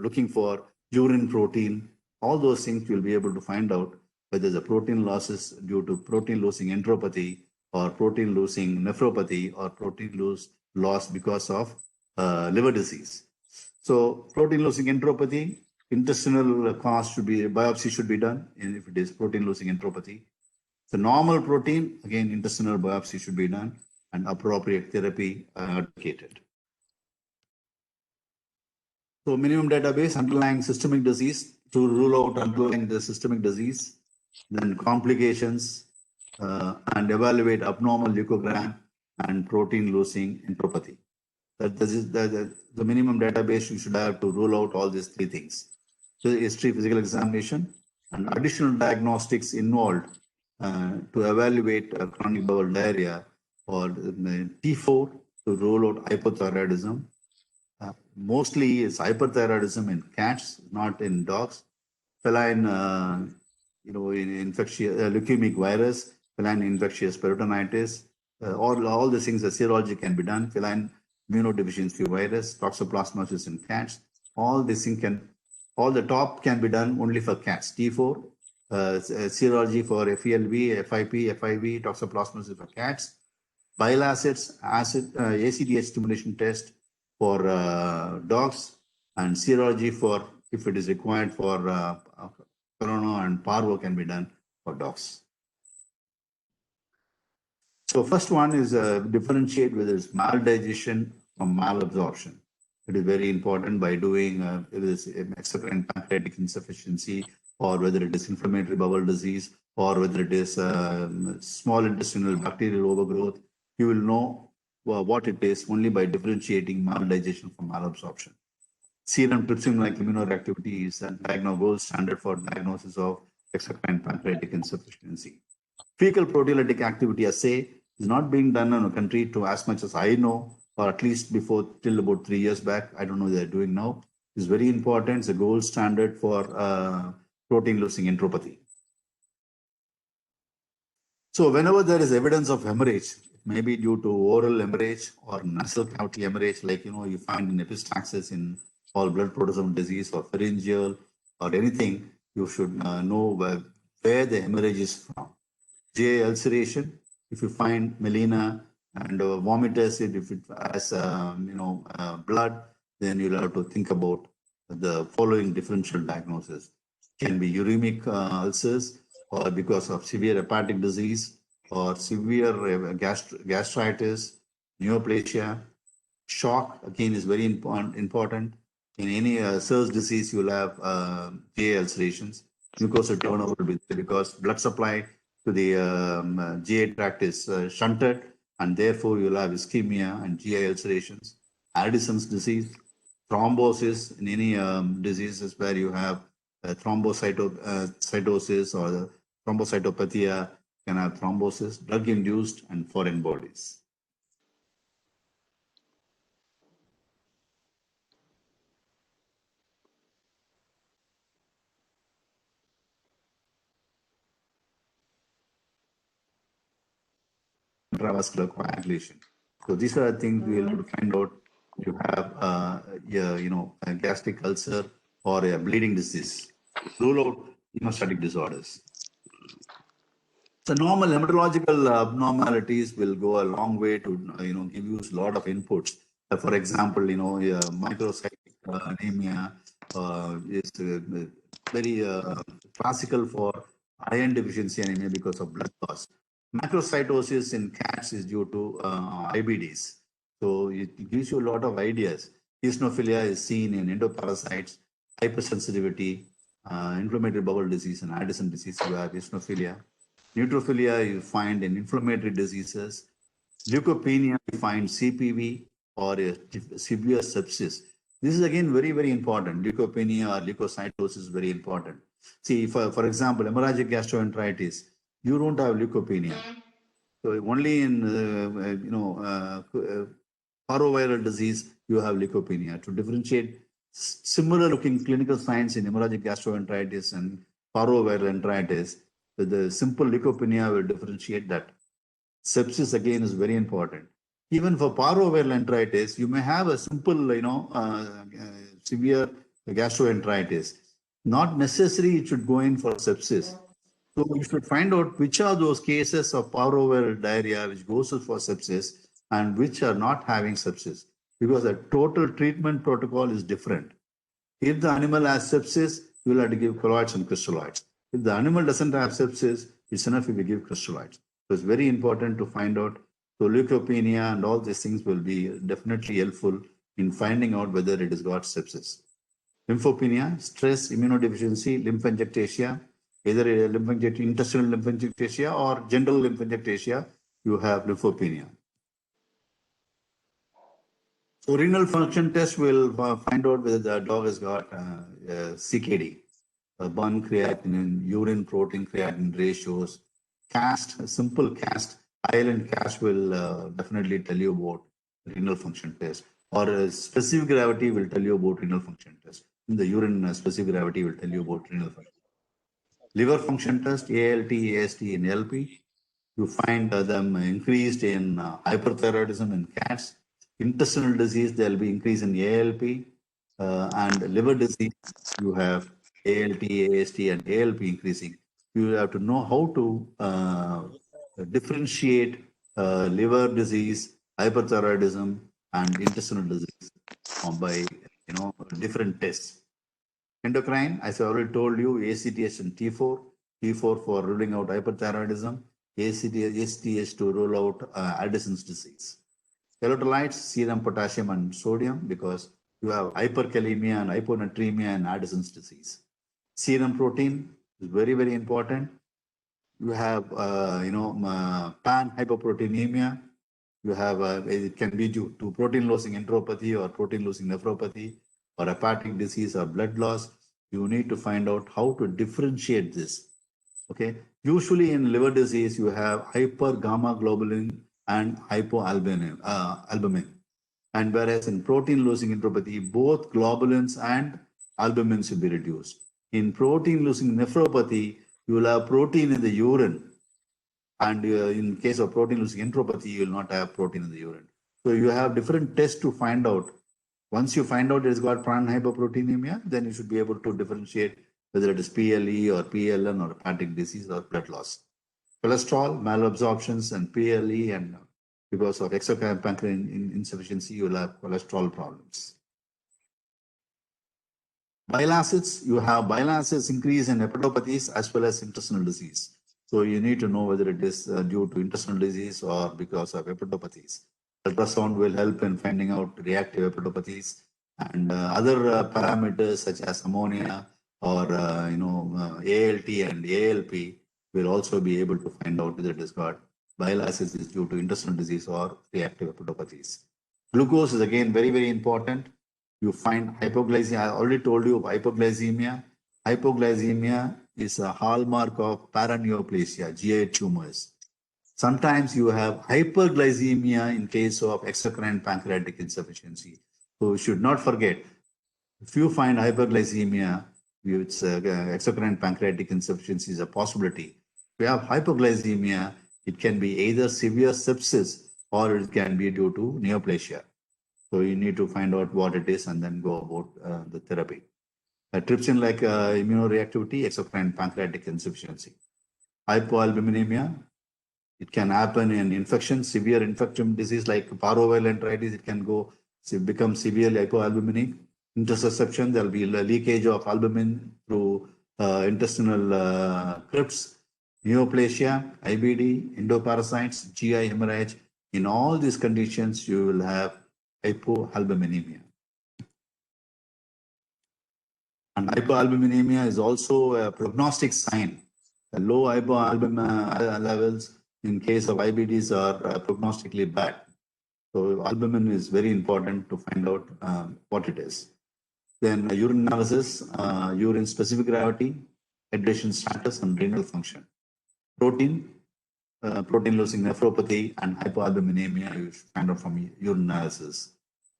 looking for urine protein. All those things you'll be able to find out whether the protein loss is due to protein losing enteropathy or protein losing nephropathy or protein loss because of liver disease. So protein losing enteropathy, intestinal cause should be biopsy should be done, and if it is protein losing enteropathy. The normal protein, again, intestinal biopsy should be done and appropriate therapy advocated. So minimum database, underlying systemic disease, to rule out underlying the systemic disease, then complications, and evaluate abnormal leukogram and protein losing enteropathy. This is the minimum database you should have to rule out all these three things. So history, physical examination, and additional diagnostics involved to evaluate chronic bowel diarrhea, or T4 to rule out hypothyroidism. Mostly it's hyperthyroidism in cats, not in dogs. Feline, leukemic virus, feline infectious peritonitis, all the things, the serology can be done. Feline immunodeficiency virus, toxoplasmosis in cats. All these things all the top can be done only for cats. T4, serology for FELV, FIP, FIV, toxoplasmosis for cats. Bile acids, ACTH stimulation test for dogs, and serology for, if it is required for corona and parvo, can be done for dogs. So first one is differentiate whether it's maldigestion or malabsorption. It is very important by doing it is exocrine pancreatic insufficiency, or whether it is inflammatory bowel disease, or whether it is small intestinal bacterial overgrowth. You will know what it is only by differentiating maldigestion from malabsorption. Serum trypsin-like immunoreactivity is a gold standard for diagnosis of exocrine pancreatic insufficiency. Fecal proteolytic activity assay is not being done in a country, to as much as I know, or at least before till about 3 years back. I don't know what they're doing now. It's very important. It's a gold standard for protein losing enteropathy. So whenever there is evidence of hemorrhage, it may be due to oral hemorrhage or nasal cavity hemorrhage, like you find in epistaxis in all blood protozoal disease, or pharyngeal or anything, you should know where the hemorrhage is from. GI ulceration, if you find melena and vomit acid, if it has blood, then you'll have to think about the following differential diagnosis. Can be uremic ulcers, or because of severe hepatic disease, or severe gastritis, neoplasia. Shock, again, is very important. In any SIRS disease, you'll have GI ulcerations. Mucosal turnover will be there because blood supply to the GI tract is shunted, and therefore you'll have ischemia and GI ulcerations. Addison's disease, thrombosis in any diseases where you have thrombocytosis or thrombocytopenia, can have thrombosis, drug-induced, and foreign bodies. Intravascular coagulation. So these are the things we'll have to find out. You have a gastric ulcer or a bleeding disease. Rule out hemostatic disorders. So normal hematological abnormalities will go a long way to give you a lot of inputs. For example, microcytic anemia is very classical for iron deficiency anemia because of blood loss. Macrocytosis in cats is due to IBDs. So it gives you a lot of ideas. Eosinophilia is seen in endoparasites, hypersensitivity, inflammatory bowel disease, and Addison disease. You have eosinophilia. Neutrophilia you find in inflammatory diseases. Leukopenia you find CPV or a severe sepsis. This is again very, very important. Leukopenia or leukocytosis is very important. See, for example, hemorrhagic gastroenteritis, you don't have leukopenia. So only in parvoviral disease you have leukopenia. To differentiate similar looking clinical signs in hemorrhagic gastroenteritis and parvoviral enteritis, the simple leukopenia will differentiate that. Sepsis again is very important. Even for parvoviral enteritis, you may have a simple, severe gastroenteritis. Not necessary it should go in for sepsis. So you should find out which are those cases of parvoviral diarrhea which goes for sepsis and which are not having sepsis, because the total treatment protocol is different. If the animal has sepsis, you will have to give colloids and crystalloids. If the animal doesn't have sepsis, it's enough if we give crystalloids. So it's very important to find out. So leukopenia and all these things will be definitely helpful in finding out whether it has got sepsis. Lymphopenia, stress, immunodeficiency, lymphangiectasia, either a intestinal lymphangiectasia or general lymphangiectasia, you have lymphopenia. So renal function test will find out whether the dog has got CKD, bun creatinine, urine protein creatinine ratios, cast, a simple cast, island cast will definitely tell you about renal function test, or specific gravity will tell you about renal function test. In the urine, specific gravity will tell you about renal function. Liver function test, ALT, AST, and LP. You find them increased in hyperthyroidism in cats. Intestinal disease, there will be increase in ALP, and liver disease, you have ALT, AST, and ALP increasing. You have to know how to differentiate liver disease, hyperthyroidism, and intestinal disease by different tests. Endocrine, as I already told you, ACTH and T4. T4 for ruling out hyperthyroidism, ACTH to rule out Addison's disease. Electrolytes, serum potassium and sodium, because you have hyperkalemia and hyponatremia and Addison's disease. Serum protein is very, very important. You have, pan-hypoproteinemia. You have, it can be due to protein-losing enteropathy or protein-losing nephropathy or hepatic disease or blood loss. You need to find out how to differentiate this. Okay. Usually in liver disease, you have hypergamma globulin and hypoalbumin. And whereas in protein-losing enteropathy, both globulins and albumin should be reduced. In protein-losing nephropathy, you will have protein in the urine. And in case of protein-losing enteropathy, you will not have protein in the urine. So you have different tests to find out. Once you find out it's got pan-hypoproteinemia, then you should be able to differentiate whether it is PLE or PLN or hepatic disease or blood loss. Cholesterol, malabsorptions, and PLE, and because of exocrine pancreatic insufficiency, you will have cholesterol problems. Bile acids, you have bile acids increase in hepatopathies as well as intestinal disease. So you need to know whether it is due to intestinal disease or because of hepatopathies. Ultrasound will help in finding out reactive hepatopathies, and other parameters such as ammonia or ALT and ALP will also be able to find out whether it has got bile acids is due to intestinal disease or reactive hepatopathies. Glucose is again very, very important. You find hypoglycemia. I already told you of hypoglycemia. Hypoglycemia is a hallmark of paraneoplasia, GI tumors. Sometimes you have hyperglycemia in case of exocrine pancreatic insufficiency. So you should not forget, if you find hyperglycemia, it's exocrine pancreatic insufficiency is a possibility. If you have hypoglycemia, it can be either severe sepsis or it can be due to neoplasia. So you need to find out what it is and then go about the therapy. Trypsin-like immunoreactivity, exocrine pancreatic insufficiency. Hypoalbuminemia, it can happen in infection, severe infectious disease like parvoviral enteritis. It can become severely hypoalbuminic. Intussusception, there will be leakage of albumin through intestinal crypts. Neoplasia, IBD, endoparasites, GI hemorrhage. In all these conditions, you will have hypoalbuminemia. And hypoalbuminemia is also a prognostic sign. The low hypoalbumin levels in case of IBDs are prognostically bad. So albumin is very important to find out what it is. Then urine analysis, urine specific gravity, hydration status, and renal function. Protein, protein-losing nephropathy and hypoalbuminemia, you find out from urine analysis.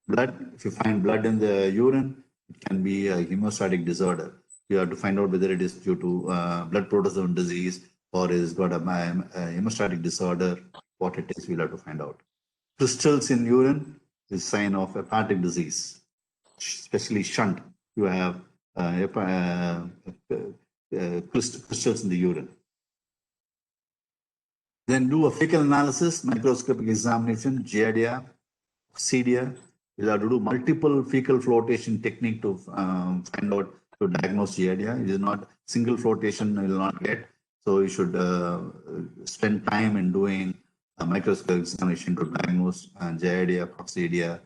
Blood, if you find blood in the urine, it can be a hemostatic disorder. You have to find out whether it is due to blood protozoan disease or is got a hemostatic disorder. What it is, we'll have to find out. Crystals in urine is sign of hepatic disease, especially shunt. You have crystals in the urine. Then do a fecal analysis, microscopic examination, Giardia, Cedia. You'll have to do multiple fecal flotation technique to find out, to diagnose Giardia. It is not single flotation, you will not get. So you should spend time in doing a microscopic examination to diagnose Giardia, Coccidia.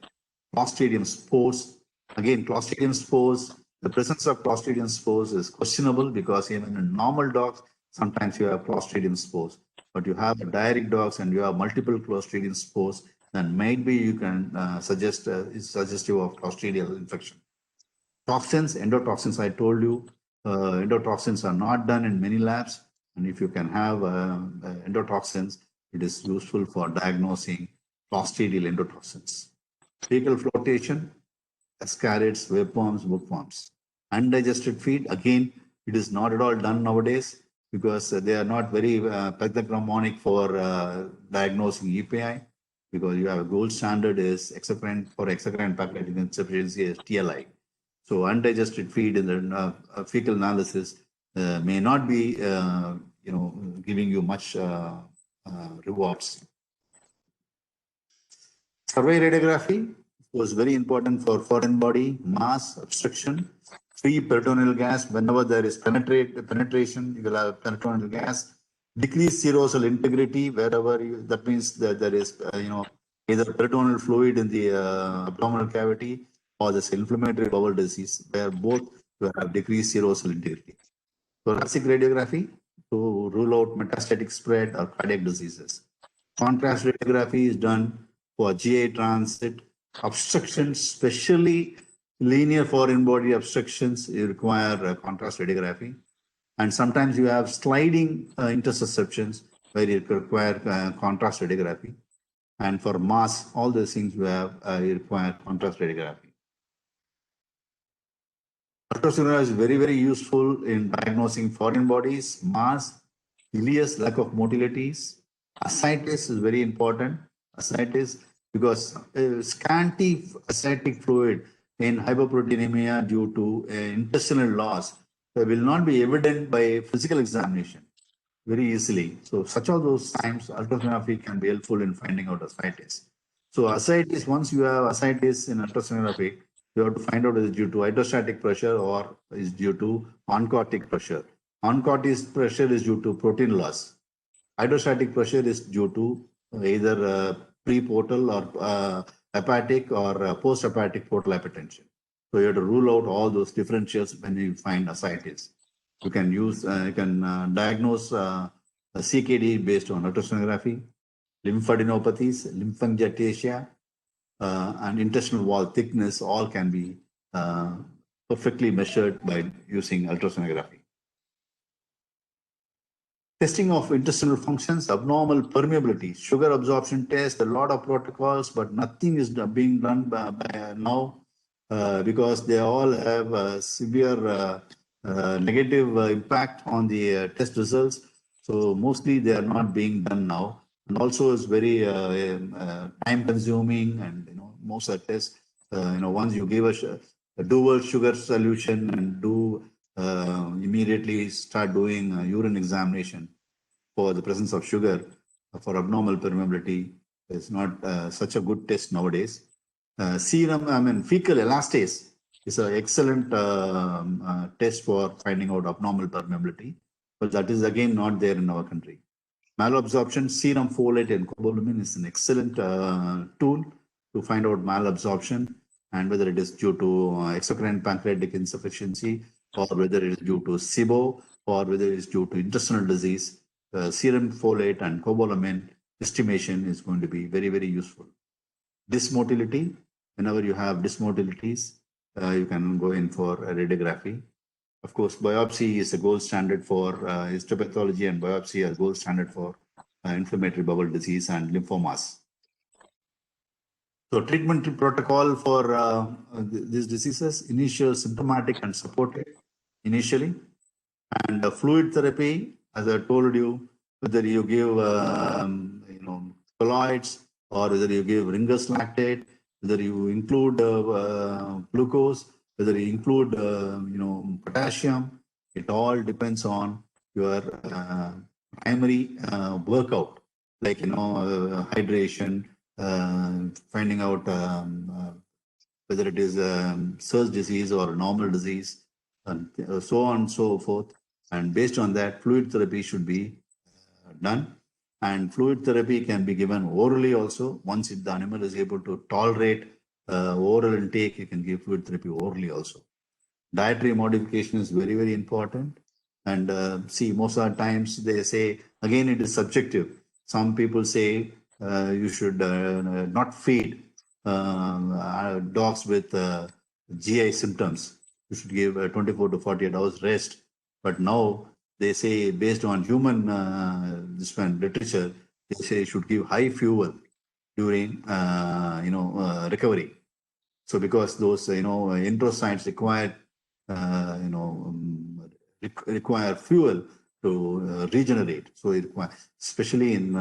Clostridium spores. Again, Clostridium spores, the presence of Clostridium spores is questionable because even in normal dogs, sometimes you have Clostridium spores. But you have diarrheic dogs and you have multiple Clostridium spores, then maybe you can suggest is suggestive of Clostridial infection. Toxins, endotoxins, I told you, endotoxins are not done in many labs. And if you can have endotoxins, it is useful for diagnosing Clostridial endotoxins. Fecal flotation, ascarids, waveforms, bookworms. Undigested feed, again, it is not at all done nowadays because they are not very pathognomonic for diagnosing EPI, because you have a gold standard is exocrine for exocrine pancreatic insufficiency is TLI. So undigested feed in the fecal analysis may not be, giving you much rewards. Survey radiography was very important for foreign body, mass, obstruction, free peritoneal gas. Whenever there is penetration, you will have peritoneal gas. Decreased serosal integrity wherever that means that there is, either peritoneal fluid in the abdominal cavity or this inflammatory bowel disease, where both you have decreased serosal integrity. Thoracic radiography to rule out metastatic spread or cardiac diseases. Contrast radiography is done for GI transit obstructions, especially linear foreign body obstructions. You require contrast radiography. And sometimes you have sliding intersusceptions where you require contrast radiography. And for mass, all those things you have, you require contrast radiography. Ultrasonography is very, very useful in diagnosing foreign bodies, mass, ileus, lack of motilities. Ascites is very important. Ascites, because scanty ascitic fluid in hypoproteinemia due to intestinal loss will not be evident by physical examination very easily. So such all those times, ultrasonography can be helpful in finding out ascites. So ascites, once you have ascites in ultrasonography, you have to find out is due to hydrostatic pressure or is due to oncotic pressure. Oncotic pressure is due to protein loss. Hydrostatic pressure is due to either pre-portal or hepatic or post-hepatic portal hypertension. So you have to rule out all those differentials when you find ascites. You can use, diagnose CKD based on ultrasonography, lymphadenopathies, lymphangiectasia, and intestinal wall thickness all can be perfectly measured by using ultrasonography. Testing of intestinal functions, abnormal permeability, sugar absorption test, a lot of protocols, but nothing is being done by now because they all have severe negative impact on the test results. So mostly they are not being done now. And also it's very time consuming, and most of the tests, once you give a dual sugar solution and do immediately start doing a urine examination for the presence of sugar for abnormal permeability is not such a good test nowadays. Fecal elastase is an excellent test for finding out abnormal permeability, but that is again not there in our country. Malabsorption, serum folate and cobalamin is an excellent tool to find out malabsorption and whether it is due to exocrine pancreatic insufficiency or whether it is due to SIBO or whether it is due to intestinal disease. Serum folate and cobalamin estimation is going to be very, very useful. Dysmotility, whenever you have dysmotilities, you can go in for a radiography. Of course, biopsy is a gold standard for histopathology, and biopsy is gold standard for inflammatory bowel disease, and lymphomas. So treatment protocol for these diseases: initial symptomatic and supportive initially, and fluid therapy, as I told you, whether you give colloids or whether you give ringus lactate, whether you include glucose, whether you include potassium. It all depends on your primary workout, like hydration, finding out whether it is SIRS disease or normal disease, and so on and so forth. And based on that, fluid therapy should be done. And fluid therapy can be given orally also. Once if the animal is able to tolerate oral intake, you can give fluid therapy orally also. Dietary modification is very, very important. And see, most of the times they say, again, it is subjective. Some people say you should not feed dogs with GI symptoms. You should give 24 to 48 hours rest. But now they say, based on human literature, they say you should give high fuel during recovery. So because those enterocytes require fuel to regenerate. So it requires, especially in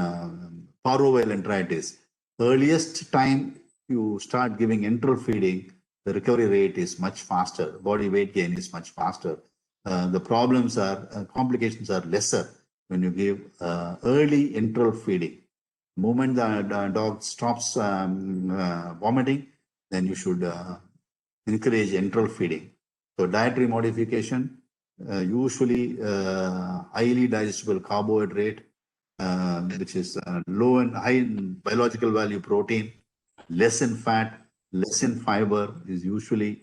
parvovirus, earliest time you start giving enteral feeding, the recovery rate is much faster. Body weight gain is much faster. The problems are, complications are lesser when you give early enteral feeding. The moment the dog stops vomiting, then you should encourage enteral feeding. So dietary modification, usually highly digestible carbohydrate, which is low and high in biological value protein, less in fat, less in fiber is usually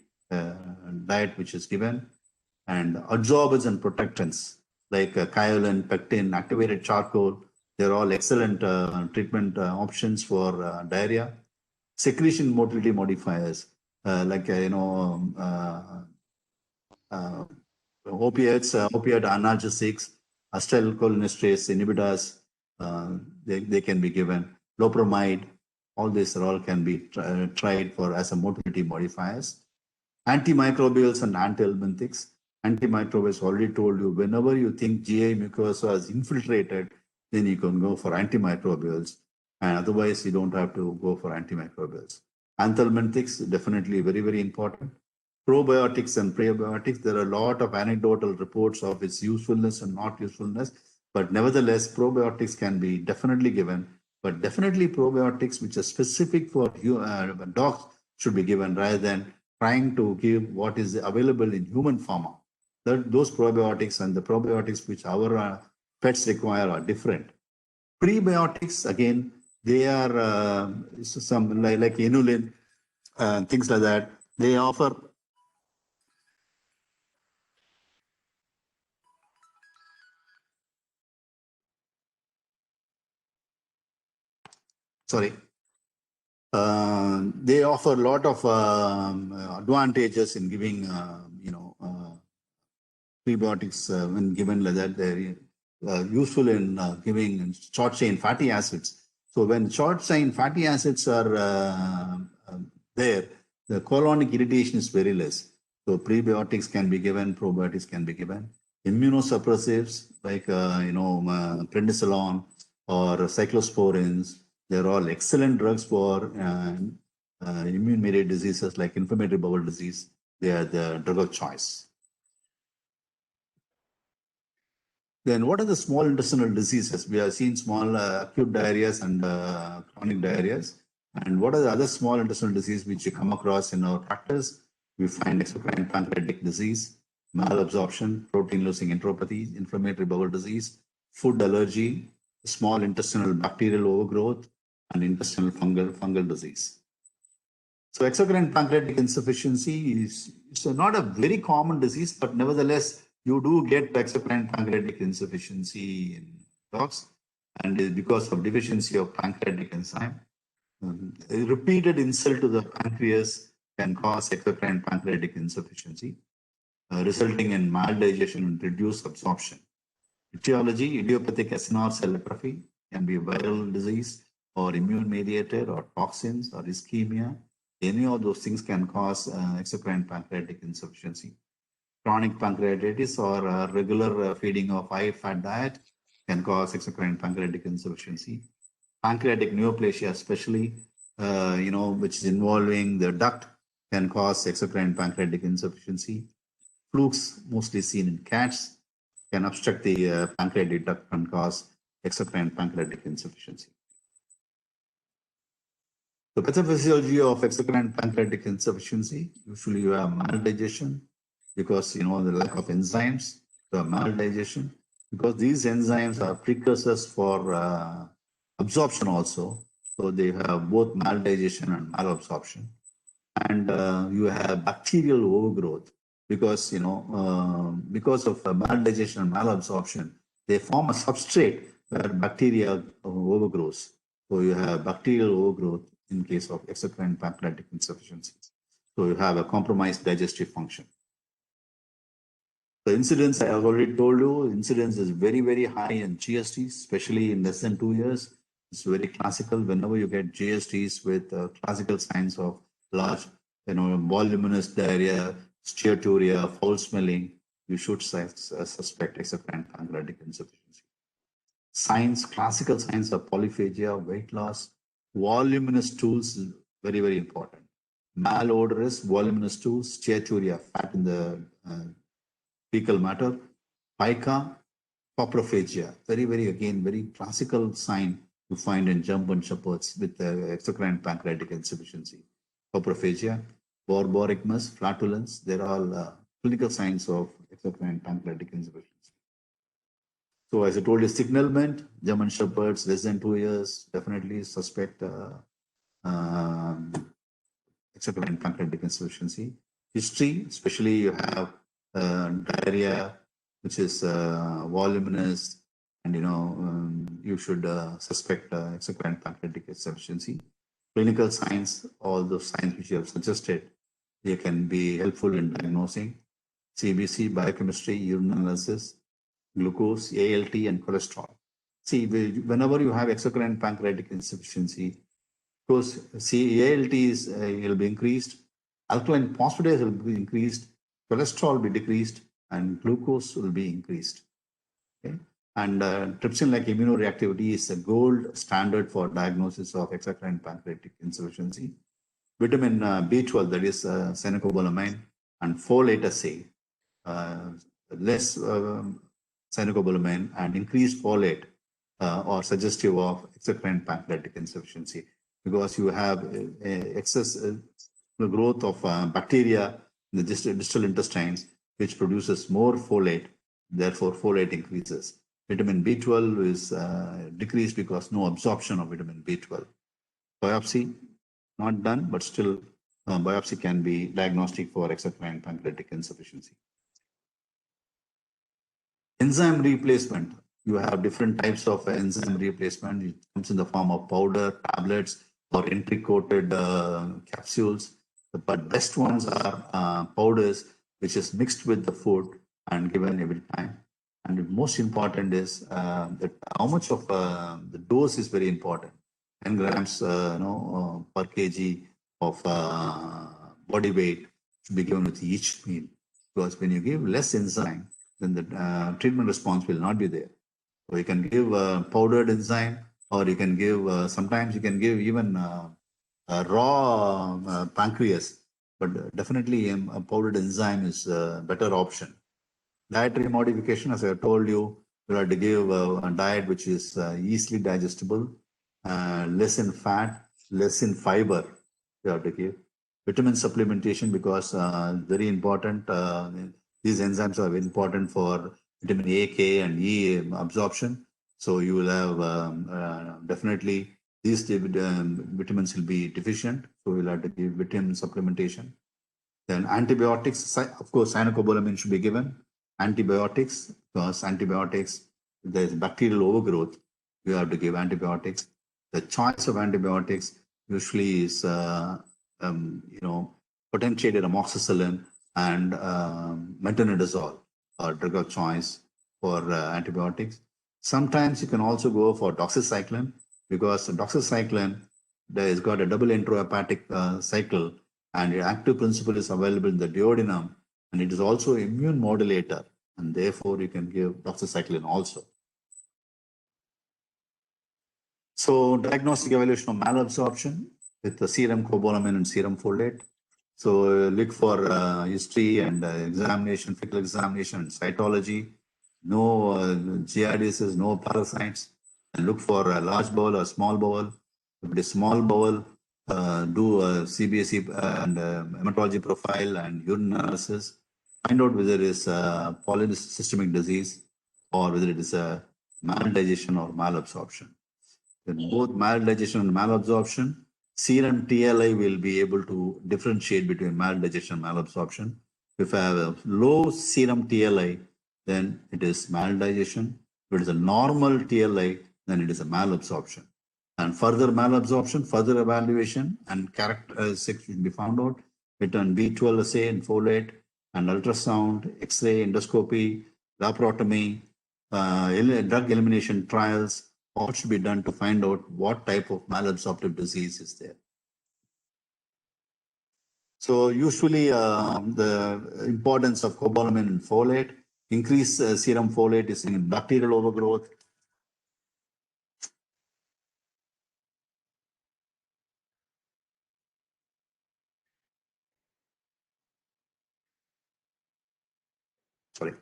diet which is given. And adsorbents and protectants like kaolin, pectin, activated charcoal, they're all excellent treatment options for diarrhea. Secretion motility modifiers like opiates, opioid analgesics, acetylcholinesterase inhibitors, they can be given. Loperamide, all these all can be tried for as a motility modifiers. Antimicrobials and anti-helminthics. Antimicrobials, already told you, whenever you think GI mucosa is infiltrated, then you can go for antimicrobials. And otherwise, you don't have to go for antimicrobials. Anthelminthics, definitely very, very important. Probiotics and prebiotics, there are a lot of anecdotal reports of its usefulness and not usefulness, but nevertheless, probiotics can be definitely given, but definitely probiotics which are specific for dogs should be given rather than trying to give what is available in human pharma. Those probiotics and the probiotics which our pets require are different. Prebiotics, again, they are some like inulin, things like that. They offer they offer a lot of advantages in giving, prebiotics when given like that. They're useful in giving short chain fatty acids. So when short chain fatty acids are there, the colonic irritation is very less. So prebiotics can be given, probiotics can be given. Immunosuppressives like prednisolone or cyclosporins, they're all excellent drugs for immune-mediated diseases like inflammatory bowel disease. They are the drug of choice. Then what are the small intestinal diseases? We have seen small acute diarrheas and chronic diarrheas. And what are the other small intestinal diseases which you come across in our practice? We find exocrine pancreatic disease, malabsorption, protein-losing enteropathy, inflammatory bowel disease, food allergy, small intestinal bacterial overgrowth, and intestinal fungal disease. So exocrine pancreatic insufficiency is not a very common disease, but nevertheless, you do get exocrine pancreatic insufficiency in dogs, and because of deficiency of pancreatic enzyme. A repeated insult to the pancreas can cause exocrine pancreatic insufficiency, resulting in maldigestion and reduced absorption. Etiology: idiopathic Acinar cell atrophy, can be viral disease or immune mediated or toxins or ischemia. Any of those things can cause exocrine pancreatic insufficiency. Chronic pancreatitis or regular feeding of high fat diet can cause exocrine pancreatic insufficiency. Pancreatic neoplasia, especially, which is involving the duct, can cause exocrine pancreatic insufficiency. Flukes, mostly seen in cats, can obstruct the pancreatic duct and cause exocrine pancreatic insufficiency. The pathophysiology of exocrine pancreatic insufficiency, usually you have maldigestion because the lack of enzymes, you have maldigestion because these enzymes are precursors for absorption also. So they have both maldigestion and malabsorption. And you have bacterial overgrowth because, because of maldigestion and malabsorption, they form a substrate where bacteria overgrows. So you have bacterial overgrowth in case of exocrine pancreatic insufficiency. So you have a compromised digestive function. The incidence, I have already told you, incidence is very, very high in GSTs, especially in less than 2 years. It's very classical. Whenever you get GSTs with classical signs of large, voluminous diarrhea, steatorrhea, foul smelling, you should suspect exocrine pancreatic insufficiency. Signs, classical signs of polyphagia, weight loss, voluminous stools is very, very important. Malodorous, voluminous stools, steatorrhea, fat in the fecal matter, pica, coprophagia, very, very classical sign you find in German shepherds with exocrine pancreatic insufficiency. Coprophagia, borborygmus, flatulence, they're all clinical signs of exocrine pancreatic insufficiency. So as I told you, signalement, German shepherds less than 2 years, definitely suspect exocrine pancreatic insufficiency. History, especially you have diarrhea, which is voluminous, and you should suspect exocrine pancreatic insufficiency. Clinical signs, all those signs which you have suggested, they can be helpful in diagnosing. CBC, biochemistry, urine analysis, glucose, ALT, and cholesterol. See, whenever you have exocrine pancreatic insufficiency, because ALT will be increased, alkaline phosphatase will be increased, cholesterol will be decreased, and glucose will be increased. Okay? And trypsin-like immunoreactivity is a gold standard for diagnosis of exocrine pancreatic insufficiency. Vitamin B12, that is cyanocobalamin, and folate assay, less cyanocobalamin and increased folate are suggestive of exocrine pancreatic insufficiency because you have excess growth of bacteria in the distal intestines, which produces more folate. Therefore, folate increases. Vitamin B12 is decreased because no absorption of vitamin B12. Biopsy, not done, but still biopsy can be diagnostic for exocrine pancreatic insufficiency. Enzyme replacement. You have different types of enzyme replacement. It comes in the form of powder, tablets, or entry-coated capsules. But best ones are powders, which is mixed with the food and given every time. And the most important is that how much of the dose is very important. 10 grams per kg of body weight should be given with each meal. Because when you give less enzyme, then the treatment response will not be there. So you can give powdered enzyme, or you can give, sometimes you can give even raw pancreas, but definitely a powdered enzyme is a better option. Dietary modification, as I told you, you have to give a diet which is easily digestible, less in fat, less in fiber. You have to give vitamin supplementation because very important. These enzymes are very important for vitamin A, K, and E absorption. So you will have definitely these vitamins will be deficient. So you'll have to give vitamin supplementation. Then antibiotics, of course, cyanocobalamin should be given. Antibiotics, because antibiotics, there is bacterial overgrowth, you have to give antibiotics. The choice of antibiotics usually is, potentiated amoxicillin and metronidazole are drug of choice for antibiotics. Sometimes you can also go for doxycycline because doxycycline has got a double enterohepatic cycle, and the active principle is available in the duodenum, and it is also immune modulator, and therefore you can give doxycycline also. So diagnostic evaluation of malabsorption with the serum cobalamin and serum folate. So look for history and examination, fecal examination and cytology. No giardiasis, no parasites. And look for a large bowel or small bowel. If it is small bowel, do a CBSE and hematology profile and urine analysis. Find out whether it is polysystemic disease or whether it is a maldigestion or malabsorption. In both maldigestion and malabsorption, serum TLI will be able to differentiate between maldigestion and malabsorption. If I have a low serum TLI, then it is maldigestion. If it is a normal TLI, then it is a malabsorption. And further malabsorption, further evaluation and characteristics will be found out between B12 assay and folate and ultrasound, X-ray, endoscopy, laparotomy, drug elimination trials. All should be done to find out what type of malabsorptive disease is there. So usually the importance of cobalamin and folate, increased serum folate is in bacterial overgrowth. Sorry.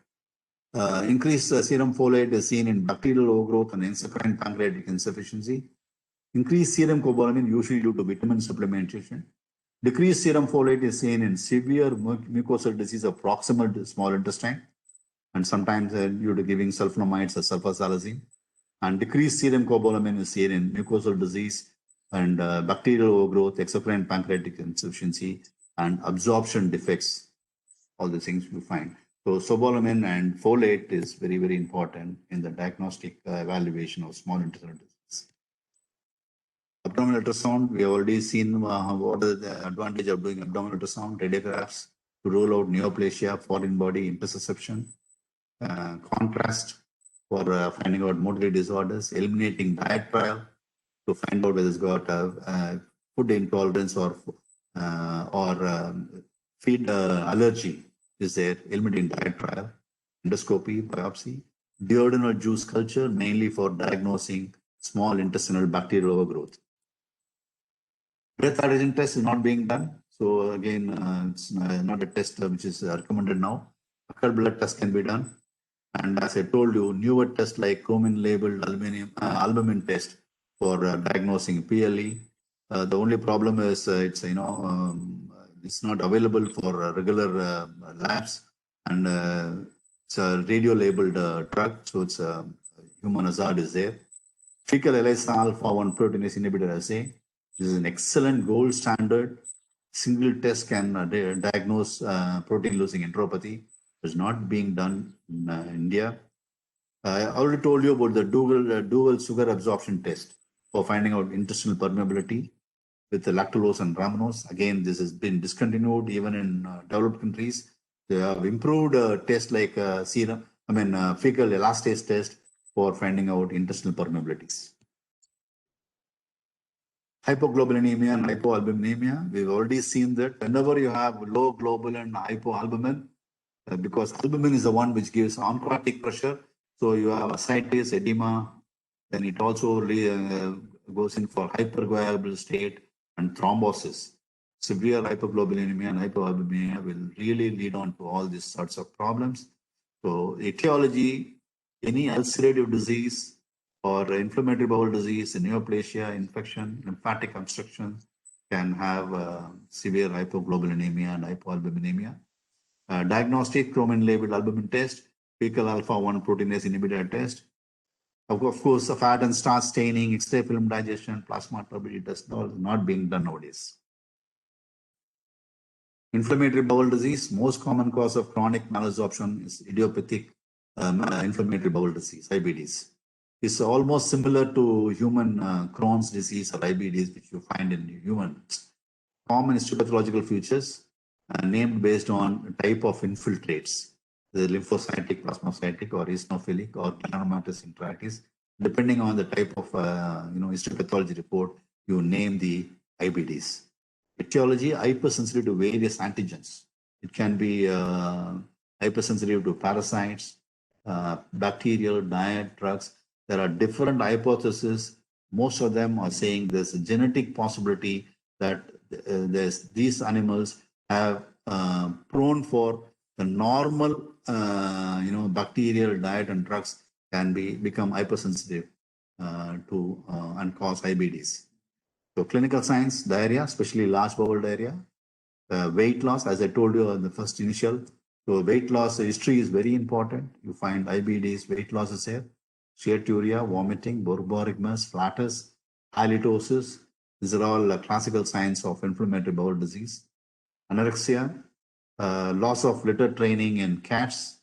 Increased serum folate is seen in bacterial overgrowth and endocrine pancreatic insufficiency. Increased serum cobalamin usually due to vitamin supplementation. Decreased serum folate is seen in severe mucosal disease of proximal to small intestine, and sometimes due to giving sulfonamides or sulfasalazine. And decreased serum cobalamin is seen in mucosal disease and bacterial overgrowth, exocrine pancreatic insufficiency, and absorption defects. All the things we find. So cobalamin and folate is very, very important in the diagnostic evaluation of small intestinal disease. Abdominal ultrasound, we have already seen what is the advantage of doing abdominal ultrasound, radiographs to rule out neoplasia, foreign body intussusception, contrast for finding out motility disorders, eliminating diet trial to find out whether it's got food intolerance or feed allergy is there, eliminating diet trial, endoscopy, biopsy, duodenal juice culture, mainly for diagnosing small intestinal bacterial overgrowth. Breath antigen test is not being done. So again, it's not a test which is recommended now. Occult blood test can be done. And as I told you, newer tests like chromin labeled albumin test for diagnosing PLE. The only problem is it's it's not available for regular labs, and it's a radio labeled drug, so it's human hazard is there. Fecal ELISA alpha 1 proteinase inhibitor assay. This is an excellent gold standard. Single test can diagnose protein losing enteropathy. It's not being done in India. I already told you about the dual sugar absorption test for finding out intestinal permeability with the lactulose and ramenose. Again, this has been discontinued even in developed countries. They have improved tests like fecal elastase test for finding out intestinal permeabilities. Hypoglobulinemia and hypoalbuminemia, we've already seen that whenever you have low globulin and hypoalbumin, because albumin is the one which gives oncotic pressure, so you have ascites, edema, then it also goes in for hypercoagulable state and thrombosis. Severe hypoglobulinemia and hypoalbuminemia will really lead on to all these sorts of problems. So etiology, any ulcerative disease or inflammatory bowel disease, neoplasia, infection, lymphatic obstruction can have severe hypoglobulinemia and hypoalbuminemia. Diagnostic chromin labeled albumin test, fecal alpha 1 proteinase inhibitor test. Of course, the fat and starch staining, X-ray film digestion, plasma turbidity test, all is not being done nowadays. Inflammatory bowel disease, most common cause of chronic malabsorption is idiopathic inflammatory bowel disease, IBDs. It's almost similar to human Crohn's disease or IBDs, which you find in humans. Common histopathological features named based on type of infiltrates. the lymphocytic, plasmacytic, or eosinophilic, or Gallanomatous enteritis. Depending on the type of histopathology report, you name the IBDs. Etiology, hypersensitive to various antigens. It can be hypersensitive to parasites, bacterial, diet, drugs. There are different hypotheses. Most of them are saying there's a genetic possibility that these animals have prone for the normal, bacterial diet and drugs can become hypersensitive to and cause IBDs. So clinical signs, diarrhea, especially large bowel diarrhea, weight loss, as I told you in the first initial. So weight loss history is very important. You find IBDs, weight loss is here, steatorrhea, vomiting, borborygmus, flatus, halitosis. These are all classical signs of inflammatory bowel disease. Anorexia, loss of litter training in cats,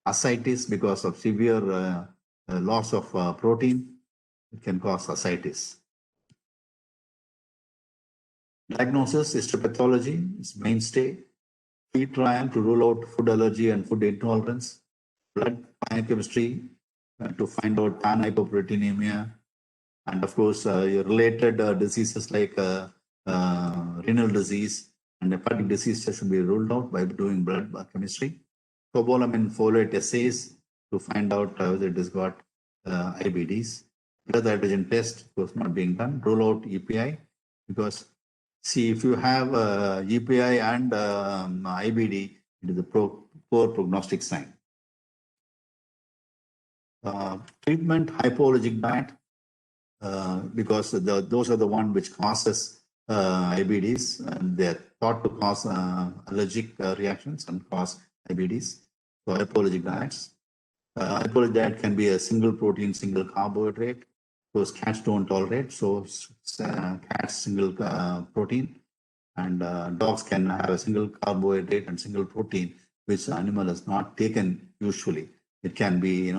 ascites because of severe loss of protein. It can cause ascites. Diagnosis, histopathology is mainstay. Feed trial to rule out food allergy and food intolerance. Blood biochemistry to find out panhypoproteinemia. And of course, your related diseases like renal disease and hepatic disease should be ruled out by doing blood chemistry. Cobalamin folate assays to find out whether it has got IBDs. Blood hydrogen test was not being done. Rule out EPI because see, if you have EPI and IBD, it is a poor prognostic sign. Treatment, hypoallergic diet, because those are the one which causes IBDs, and they're thought to cause allergic reactions and cause IBDs. So hypoallergic diets. Hypoallergic diet can be a single protein, single carbohydrate. Those cats don't tolerate, so cats single protein, and dogs can have a single carbohydrate and single protein, which the animal has not taken usually. It can be,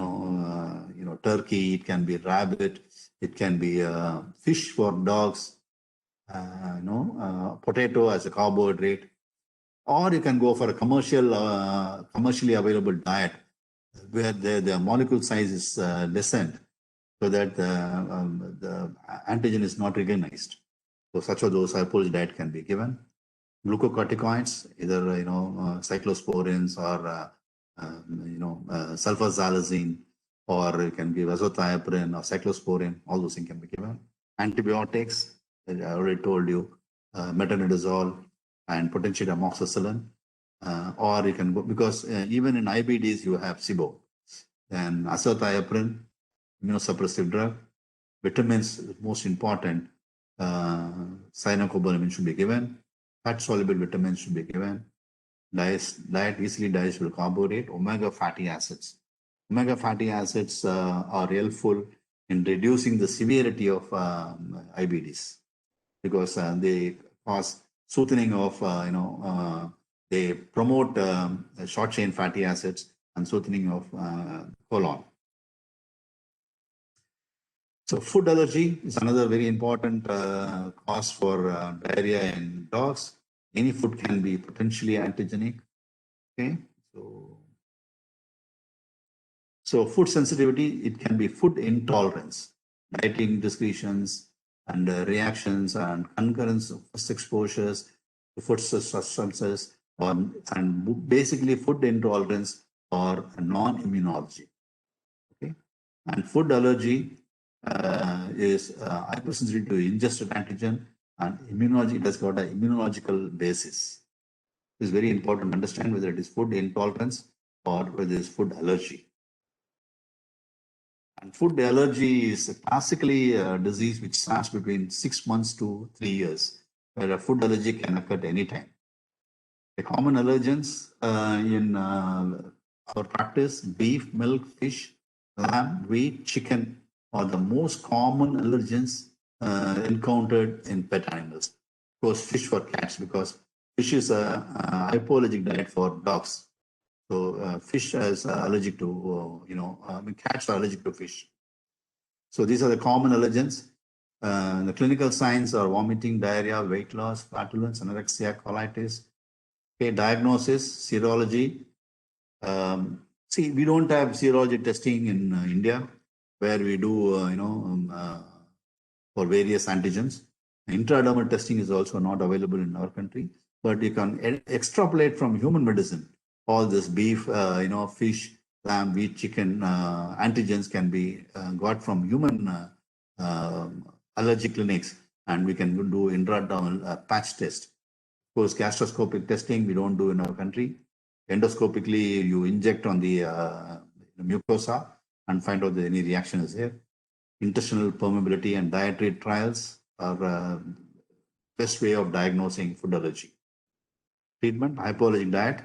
turkey. It can be rabbit. It can be fish for dogs. Potato as a carbohydrate, or you can go for a commercially available diet where the molecule size is lessened, so that the antigen is not recognized. So such of those hypoallergenic diet can be given. Glucocorticoids, either cyclosporins or sulfasalazine, or you can give azathioprine or cyclosporin. All those things can be given. Antibiotics, I already told you, metronidazole and potentially amoxicillin, or you can go because even in IBDs you have SIBO, and azathioprine, immunosuppressive drug. Vitamins, most important, cyanocobalamin should be given. Fat-soluble vitamins should be given. Diet easily digestible carbohydrate, omega fatty acids. Omega fatty acids are helpful in reducing the severity of IBDs because they cause soothing of, they promote short chain fatty acids and soothing of colon. So food allergy is another very important cause for diarrhea in dogs. Any food can be potentially antigenic. Okay, so food sensitivity, it can be food intolerance, dieting indiscretions and reactions and concurrence of first exposures to food substances, and basically food intolerance or non-immunology. Okay, and food allergy is hypersensitive to ingested antigen, and immunology, it has got an immunological basis. It's very important to understand whether it is food intolerance or whether it is food allergy. And food allergy is classically a disease which starts between 6 months to 3 years, where a food allergy can occur at any time. The common allergens in our practice: beef, milk, fish, lamb, wheat, chicken are the most common allergens encountered in pet animals. Of course, fish for cats, because fish is a hypoallergic diet for dogs. So fish is allergic to, cats are allergic to fish. So these are the common allergens. The clinical signs are vomiting, diarrhea, weight loss, flatulence, anorexia, colitis. Okay, diagnosis, serology, See, we don't have serology testing in India where we do, for various antigens. Intradermal testing is also not available in our country, but you can extrapolate from human medicine. All this beef, fish, lamb, wheat, chicken antigens can be got from human allergy clinics, and we can do intradermal patch test. Of course, gastroscopic testing we don't do in our country. Endoscopically, you inject on the mucosa and find out that any reaction is there. Intestinal permeability and dietary trials are best way of diagnosing food allergy. Treatment: hypoallergenic diet,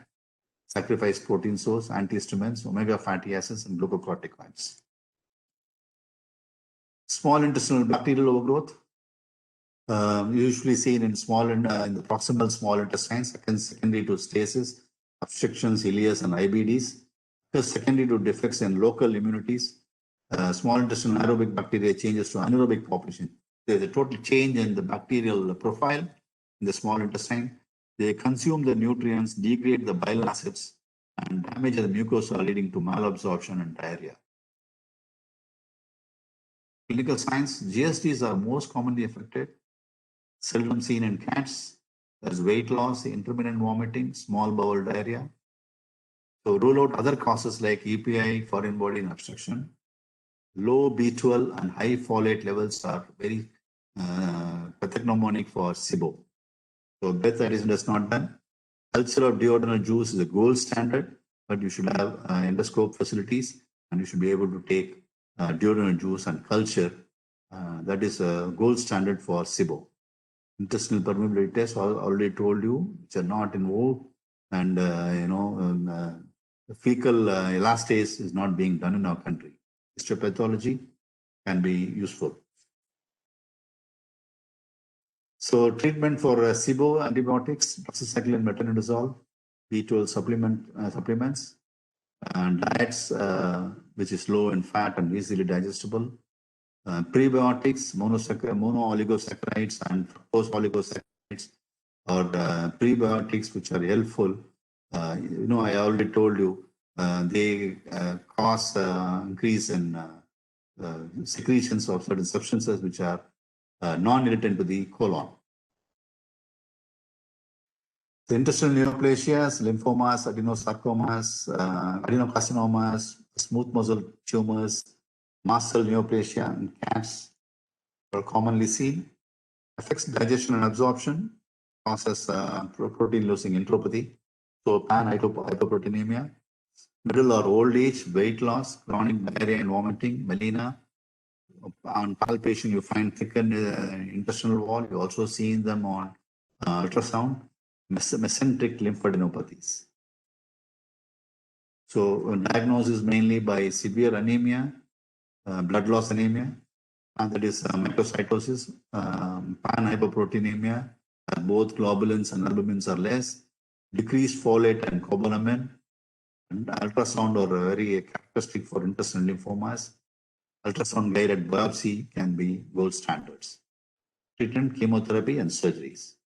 sacrifice protein source, antihistamines, omega fatty acids, and glucocorticoids. Small intestinal bacterial overgrowth, usually seen in in the proximal small intestine, secondary to stasis, obstructions, ileus, and IBDs. Secondary to defects in local immunities. Small intestinal aerobic bacteria changes to anaerobic population. There's a total change in the bacterial profile in the small intestine. They consume the nutrients, degrade the bile acids, and damage the mucosa, leading to malabsorption and diarrhea. Clinical signs: GSTs are most commonly affected, seldom seen in cats. There's weight loss, intermittent vomiting, small bowel diarrhea. So rule out other causes like EPI, foreign body obstruction. Low B12 and high folate levels are very pathognomonic for SIBO. So breath adhesion is not done. Culture of duodenal juice is a gold standard, but you should have endoscope facilities and you should be able to take duodenal juice and culture. That is a gold standard for SIBO. Intestinal permeability tests, I already told you, which are not in vogue, and fecal elastase is not being done in our country. Histopathology can be useful. So treatment for SIBO: antibiotics, doxycycline, metronidazole, B12 supplements, and diets which is low in fat and easily digestible. Prebiotics, mono-oligosaccharides and fructose oligosaccharides, or prebiotics which are helpful. I already told you they cause increase in secretions of certain substances which are non-irritant to the colon. The intestinal neoplasias, lymphomas, adenosarcomas, adenocarcinomas, smooth muscle tumors, mast cell neoplasia in cats are commonly seen. Affects digestion and absorption, causes protein losing enteropathy, so pan-hypoproteinemia. Middle or old age, weight loss, chronic diarrhea and vomiting, melena. On palpation, you find thickened intestinal wall. You also see them on ultrasound. Mesenteric lymphadenopathies. So diagnosis mainly by severe anemia, blood loss anemia, and that is macrocytosis, pan-hypoproteinemia, both globulins and albumins are less, decreased folate and cobalamin, and ultrasound are very characteristic for intestinal lymphomas. Ultrasound guided biopsy can be gold standards. Treatment: chemotherapy and surgeries.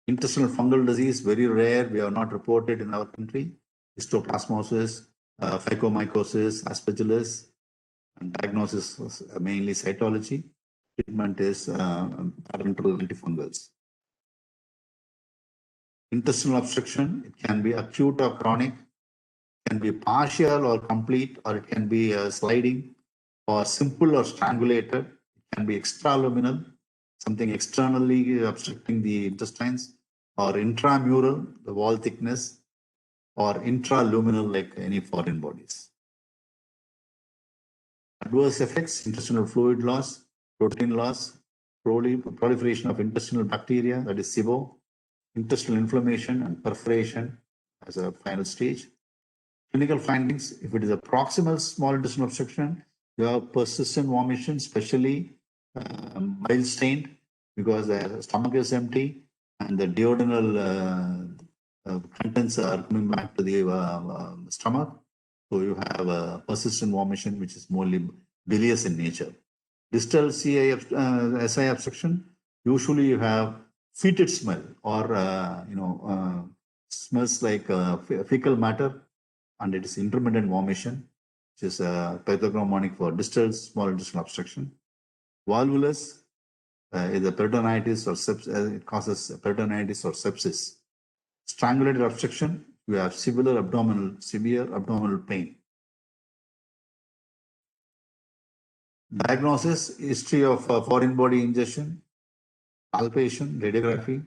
Intestinal fungal disease, very rare, we have not reported in our country. Histoplasmosis, phycomycosis, aspergillus, and diagnosis is mainly cytology. Treatment is parenteral antifungals. Intestinal obstruction, it can be acute or chronic, can be partial or complete, or it can be sliding, or simple or strangulated. It can be extraluminal, something externally obstructing the intestines, or intramural, the wall thickness, or intraluminal, like any foreign bodies. Adverse effects: intestinal fluid loss, protein loss, proliferation of intestinal bacteria, that is SIBO, intestinal inflammation and perforation as a final stage. Clinical findings: if it is a proximal small intestinal obstruction, you have persistent vomition, especially mild stained, because the stomach is empty and the duodenal contents are coming back to the stomach. So you have persistent vomition, which is more bilious in nature. Distal SI obstruction, usually you have fetid smell or smells like fecal matter, and it is intermittent vomition, which is pathognomonic for distal small intestinal obstruction. Volvulus is a peritonitis or it causes peritonitis or sepsis. Strangulated obstruction, you have severe abdominal pain. Diagnosis, history of foreign body ingestion, palpation, radiography,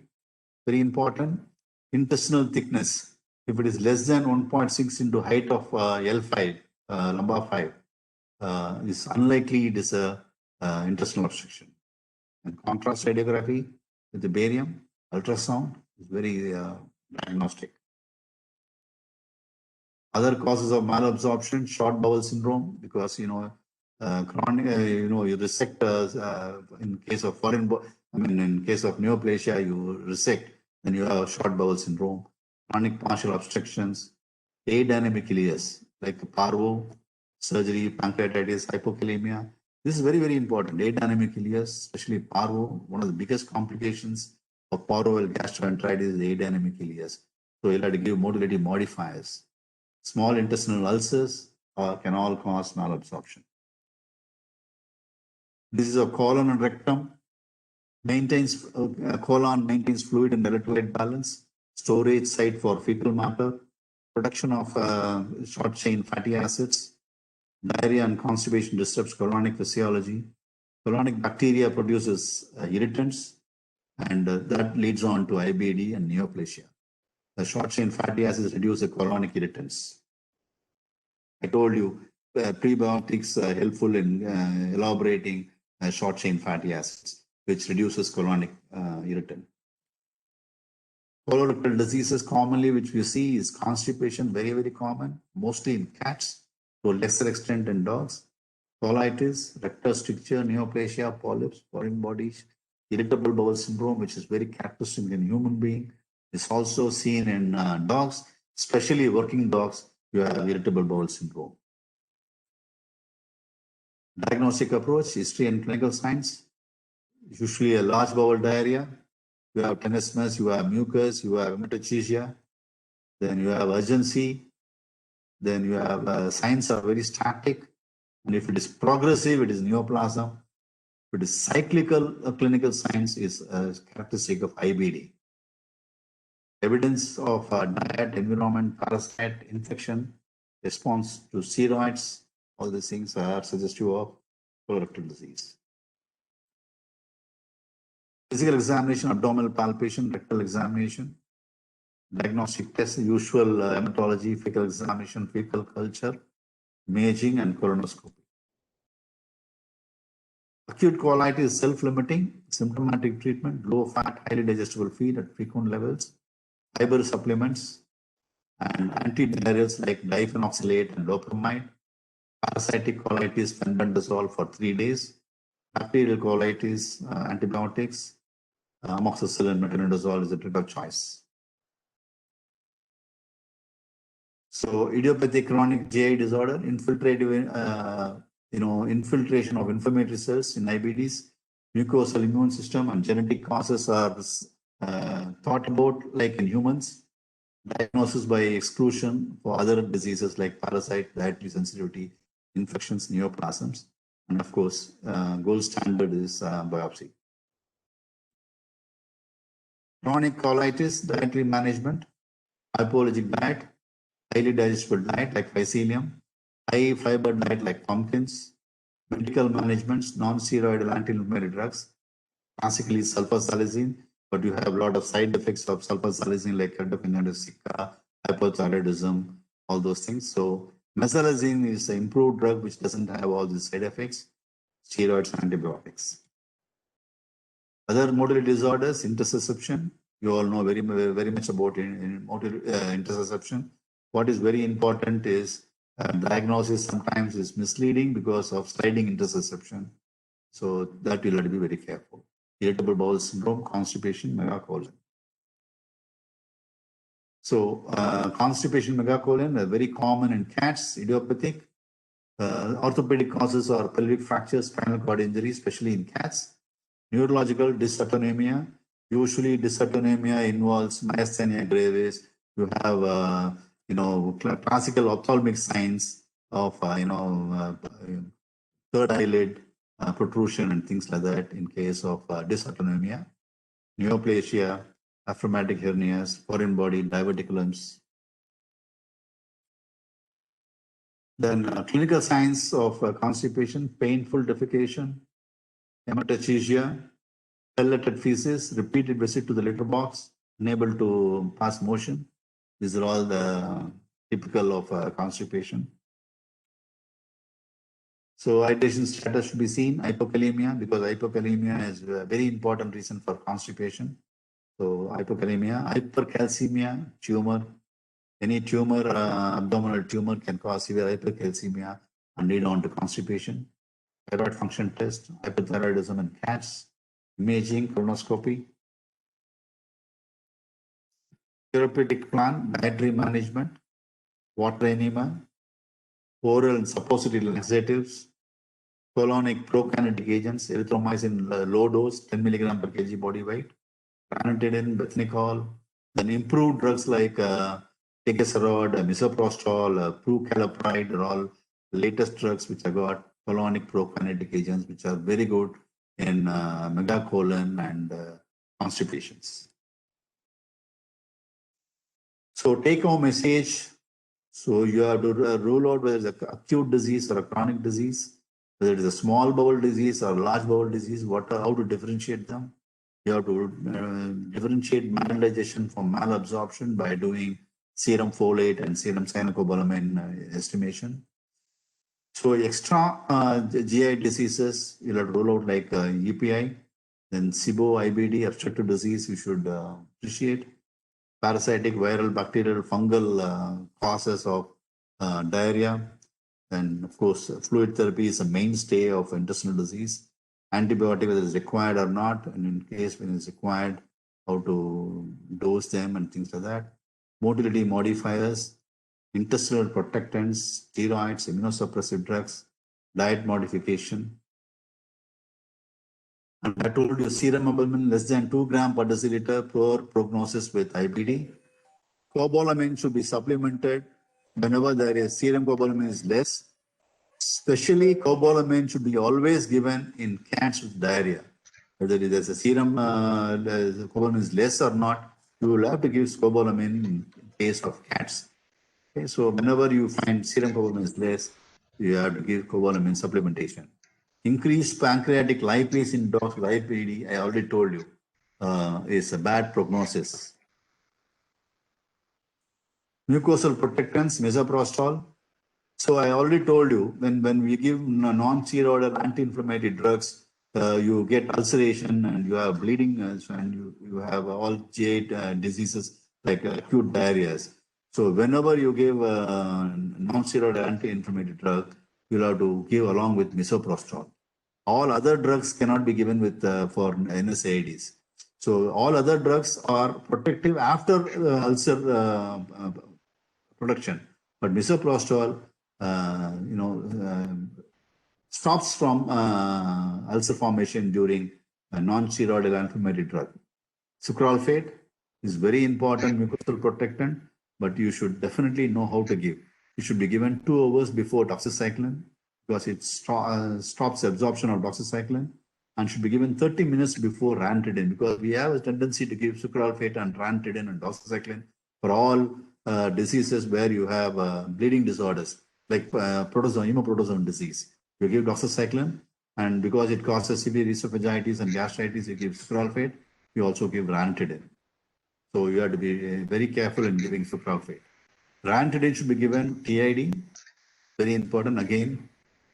very important. Intestinal thickness, if it is less than 1.6 into height of L5, lumbar 5, is unlikely it is a intestinal obstruction. And contrast radiography with the barium, ultrasound is very diagnostic. Other causes of malabsorption, short bowel syndrome, because chronic, you resect in case of in case of neoplasia, you resect, then you have short bowel syndrome, chronic partial obstructions, adynamic ileus, like parvo, surgery, pancreatitis, hypokalemia. This is very, very important. Adynamic ileus, especially parvo, one of the biggest complications of parvoval gastroenteritis is adynamic ileus. So you'll have to give motility modifiers. Small intestinal ulcers can all cause malabsorption. This is a colon and rectum. Colon maintains fluid and electrolyte balance, storage site for fecal matter, production of short chain fatty acids. Diarrhea and constipation disrupts colonic physiology. Colonic bacteria produces irritants, and that leads on to IBD and neoplasia. The short chain fatty acids reduce the colonic irritants. I told you prebiotics are helpful in elaborating short chain fatty acids, which reduces colonic irritant. Colorectal diseases commonly which we see is constipation, very, very common, mostly in cats, to a lesser extent in dogs. Colitis, rectal stricture, neoplasia, polyps, foreign bodies, irritable bowel syndrome, which is very characteristic in human being, is also seen in dogs, especially working dogs. You have irritable bowel syndrome. Diagnostic approach, history and clinical signs. Usually a large bowel diarrhea. You have tenesmus, you have mucus, you have hematochezia. Then you have urgency. Then you have signs are very static. And if it is progressive, it is neoplasm. If it is cyclical, clinical signs is characteristic of IBD. Evidence of diet, environment, parasite, infection, response to steroids, all these things are suggestive of colorectal disease. Physical examination, abdominal palpation, rectal examination, diagnostic tests, usual hematology, fecal examination, fecal culture, imaging, and colonoscopy. Acute colitis is self-limiting, symptomatic treatment, low fat, highly digestible feed at frequent levels, fiber supplements, and antidiarrheals like diphenolate and loperamide. Parasitic colitis, fenbendazole for 3 days. Bacterial colitis, antibiotics, amoxicillin, metronidazole is a drug of choice. So idiopathic chronic GI disorder, infiltrative, infiltration of inflammatory cells in IBDs, mucosal immune system, and genetic causes are thought about like in humans. Diagnosis by exclusion for other diseases like parasite, dietary sensitivity, infections, neoplasms, and of course, gold standard is biopsy. Chronic colitis, dietary management, hypoallergic diet, highly digestible diet like mycelium, high fiber diet like pumpkins, medical managements, non-steroidal anti-inflammatory drugs, classically sulfasalazine, but you have a lot of side effects of sulfasalazine like keratoconus, hypothyroidism, all those things. So mesalazine is an improved drug which doesn't have all these side effects, steroids and antibiotics. Other motility disorders, intussusception. You all know very much about intussusception. What is very important is diagnosis sometimes is misleading because of sliding intussusception. So that you'll have to be very careful. Irritable bowel syndrome, constipation, megacolon. So constipation, megacolon are very common in cats, idiopathic. Orthopedic causes are pelvic fractures, spinal cord injury, especially in cats. Neurological dysautonomia. Usually dysautonomia involves myasthenia gravis, You have, classical ophthalmic signs of, third eyelid protrusion and things like that in case of dysautonomia, neoplasia, aphragmatic hernias, foreign body, diverticulums. Then clinical signs of constipation, painful defecation, hematochezia, dilated feces, repeated visit to the litter box, unable to pass motion. These are all the typical of constipation. So hydration status should be seen, hypokalemia, because hypokalemia is a very important reason for constipation. So hypokalemia, hypercalcemia, tumor, any tumor, abdominal tumor can cause severe hypercalcemia and lead on to constipation. Thyroid function test, hypothyroidism in cats, imaging, colonoscopy. Therapeutic plan, dietary management, water enema, oral and suppository laxatives, colonic prokinetic agents, erythromycin low dose, 10 milligram per kg body weight, ranitidine, bethnicol, then improved drugs like ticagrelor, misoprostol, prucalopride are all latest drugs which have got colonic prokinetic agents which are very good in megacolon and constipations. So take home message. So you have to rule out whether it's an acute disease or a chronic disease, whether it is a small bowel disease or large bowel disease, how to differentiate them. You have to differentiate maldigestion from malabsorption by doing serum folate and serum cyanocobalamin estimation. So extra GI diseases, you'll have to rule out like UPI, then SIBO, IBD, obstructive disease, you should appreciate. Parasitic, viral, bacterial, fungal causes of diarrhea. And of course, fluid therapy is a mainstay of intestinal disease. Antibiotic, whether it's required or not, and in case when it's required, how to dose them and things like that. Motility modifiers, intestinal protectants, steroids, immunosuppressive drugs, diet modification. And I told you serum albumin less than 2 gram per deciliter, poor prognosis with IBD. Cobalamin should be supplemented whenever there is serum cobalamin is less. Especially cobalamin should be always given in cats with diarrhea. Whether there's a serum cobalamin is less or not, you will have to give cobalamin in case of cats. Okay, so whenever you find serum cobalamin is less, you have to give cobalamin supplementation. Increased pancreatic lipase in dogs with IBD, I already told you, is a bad prognosis. Mucosal protectants, misoprostol. So I already told you, when we give non-steroidal anti-inflammatory drugs, you get ulceration and you have bleeding and you have all GI diseases like acute diarrheas. So whenever you give non-steroidal anti-inflammatory drug, you'll have to give along with misoprostol. All other drugs cannot be given with for NSAIDs. So all other drugs are protective after ulcer production, but misoprostol, stops from ulcer formation during a non-steroidal inflammatory drug. Sucralfate is very important mucosal protectant, but you should definitely know how to give. It should be given 2 hours before doxycycline because it stops absorption of doxycycline, and should be given 30 minutes before ranitidine because we have a tendency to give sucralfate and ranitidine and doxycycline for all diseases where you have bleeding disorders like hemoprotozoan disease. You give doxycycline, and because it causes severe esophagitis and gastritis, you give sucralfate. You also give ranitidine. So you have to be very careful in giving sucralfate. Ranitidine should be given TID, very important again,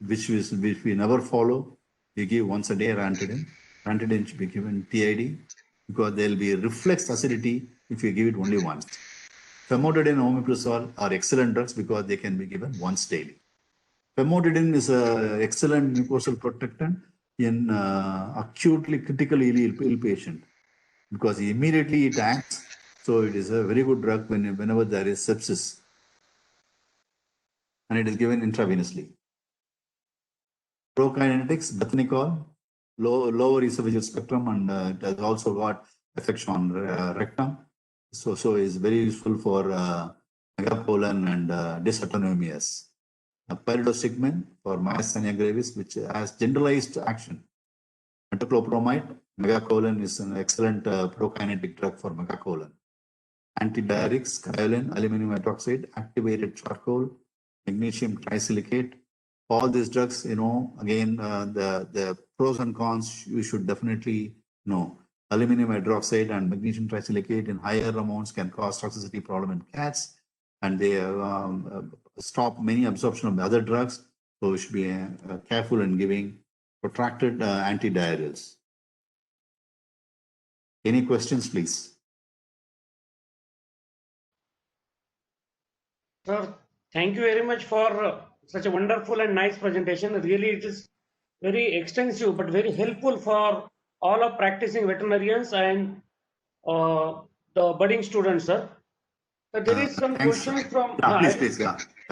which we never follow. You give once a day ranitidine. Ranitidine should be given TID because there will be reflex acidity if you give it only once. Famotidine and omeprazole are excellent drugs because they can be given once daily. Famotidine is an excellent mucosal protectant in acutely critically ill patient because immediately it acts. So it is a very good drug whenever there is sepsis, and it is given intravenously. Prokinetics, bethnicol, lower esophageal spectrum, and it has also got effects on rectum. So it's very useful for megacolon and dysautonomias. Pyridostigmine for myasthenia gravis, which has generalized action. Metoclopramide, megacolon is an excellent prokinetic drug for megacolon. Antidiuretics, skyline, aluminum hydroxide, activated charcoal, magnesium trisilicate. All these drugs, again, the pros and cons you should definitely know. Aluminum hydroxide and magnesium trisilicate in higher amounts can cause toxicity problem in cats, and they stop many absorption of the other drugs. So we should be careful in giving protracted antidiarrheals. Any questions, please? Sir, thank you very much for such a wonderful and nice presentation. Really, it is very extensive but very helpful for all of practicing veterinarians and the budding students, sir. So there is some Thanks. questions from. Please.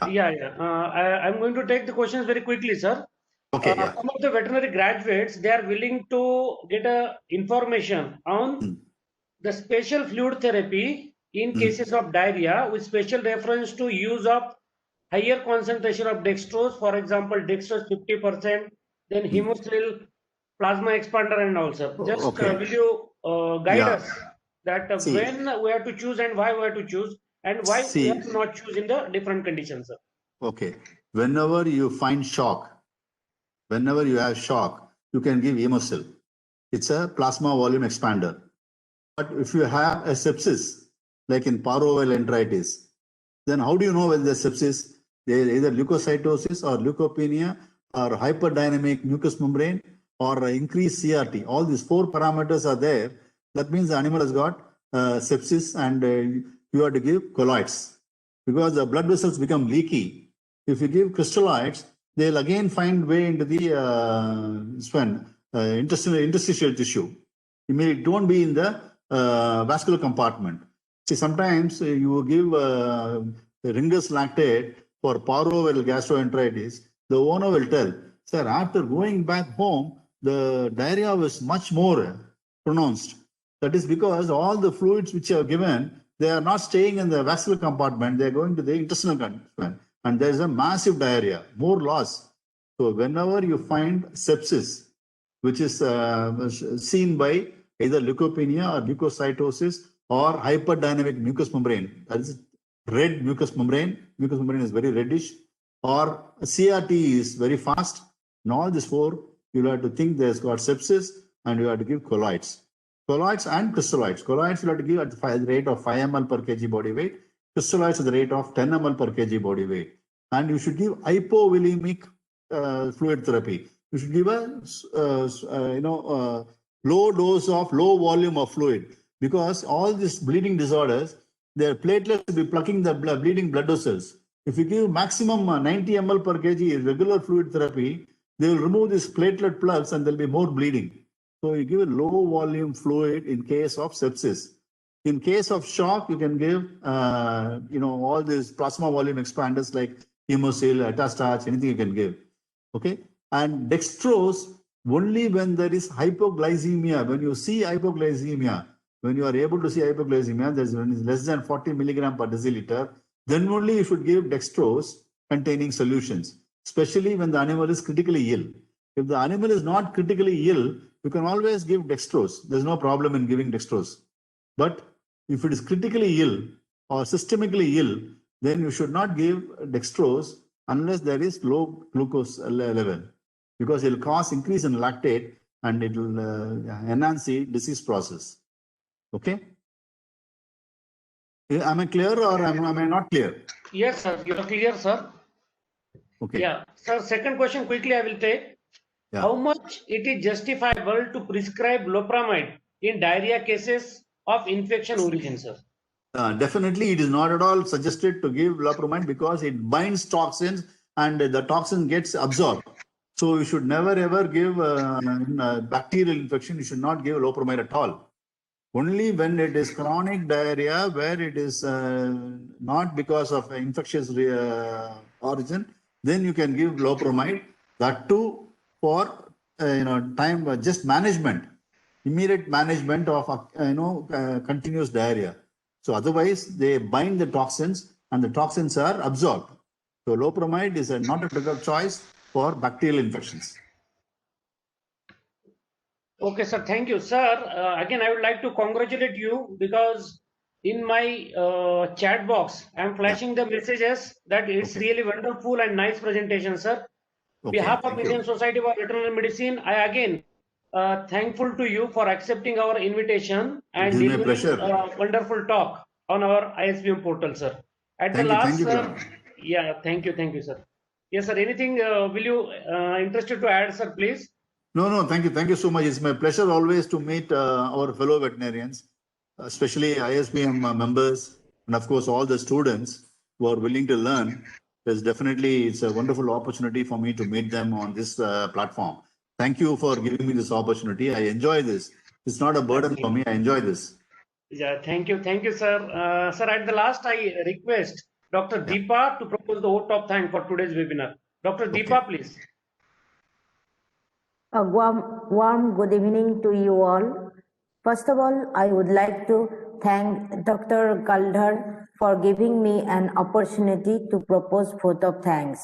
I'm going to take the questions very quickly, sir. Okay. Yeah. Some of the veterinary graduates, they are willing to get information on the special fluid therapy in cases of diarrhea with special reference to use of higher concentration of dextrose, for example, dextrose 50%, then hemosil, plasma expander and also. Just will you guide us that when we have to choose and why we have to choose and why we have to not choose in the different conditions, sir? Okay. Whenever you find shock, whenever you have shock, you can give hemosil. It's a plasma volume expander. But if you have a sepsis, like in paroval enteritis, then how do you know whether the sepsis? There is either leukocytosis or leukopenia or hyperdynamic mucous membrane or increased CRT. All these 4 parameters are there. That means the animal has got sepsis, and you have to give colloids because the blood vessels become leaky. If you give crystalloids, they'll again find way into the interstitial tissue. It won't be in the vascular compartment. See, sometimes you give Ringer's lactate for paroval gastroenteritis. The owner will tell, sir, after going back home, the diarrhea was much more pronounced. That is because all the fluids which are given, they are not staying in the vascular compartment. They are going to the intestinal compartment. And there is a massive diarrhea, more loss. So whenever you find sepsis, which is seen by either leukopenia or leukocytosis or hyperdynamic mucous membrane, that is red mucous membrane is very reddish, or CRT is very fast, and all these 4, you have to think there's got sepsis, and you have to give colloids. Colloids and crystalloids. Colloids you have to give at the rate of 5 ml per kg body weight. Crystalloids at the rate of 10 ml per kg body weight. And you should give hypovolemic fluid therapy. You should give a low dose of low volume of fluid, because all these bleeding disorders, their platelets will be plucking the bleeding blood vessels. If you give maximum 90 ml per kg regular fluid therapy, they will remove these platelet plugs and there will be more bleeding. So you give a low volume fluid in case of sepsis. In case of shock, you can give all these plasma volume expanders like hemosil, etastarch, anything you can give. Okay, and dextrose only when there is hypoglycemia. When you see hypoglycemia, when you are able to see hypoglycemia, there's when it's less than 40 milligram per deciliter, then only you should give dextrose containing solutions, especially when the animal is critically ill. If the animal is not critically ill, you can always give dextrose. There's no problem in giving dextrose. But if it is critically ill or systemically ill, then you should not give dextrose unless there is low glucose level, because it will cause increase in lactate and it will enhance the disease process. Okay? Am I clear or am I not clear? Yes, sir. You are clear, sir. Okay. Yeah. Sir, second question quickly I will take. Yeah. How much it is justifiable to prescribe loperamide in diarrhea cases of infection origin, sir? Definitely, it is not at all suggested to give loperamide because it binds toxins and the toxin gets absorbed. So you should never ever give bacterial infection. You should not give loperamide at all. Only when it is chronic diarrhea, where it is not because of infectious origin, then you can give loperamide. That too for time just management, immediate management of continuous diarrhea. So otherwise, they bind the toxins and the toxins are absorbed. So loperamide is not a drug of choice for bacterial infections. Okay, sir. Thank you, sir. Again, I would like to congratulate you because in my chat box, I'm flashing the messages that it's Okay. really wonderful and nice presentation, sir. Okay, Behalf of thank Indian you. Society for Veterinary Medicine, I again thankful to you for accepting our invitation It and is my delivering pleasure. a wonderful talk on our ISBM portal, sir. At the Thank you, last, very sir. much. Yeah, thank you, sir. Yes, sir. Anything will you interested to add, sir, please? No, thank you so much. It's my pleasure always to meet our fellow veterinarians, especially ISBM members, and of course all the students who are willing to learn. It's a wonderful opportunity for me to meet them on this platform. Thank you for giving me this opportunity. I enjoy this. It's not a burden for me. I enjoy this. Yeah, thank you, sir. Sir, at the last, I request Dr. Yeah. Deepa to propose the vote of thanks for today's webinar. Dr. Deepa, please. A warm good evening to you all. First of all, I would like to thank Dr. Galdhar for giving me an opportunity to propose vote of thanks.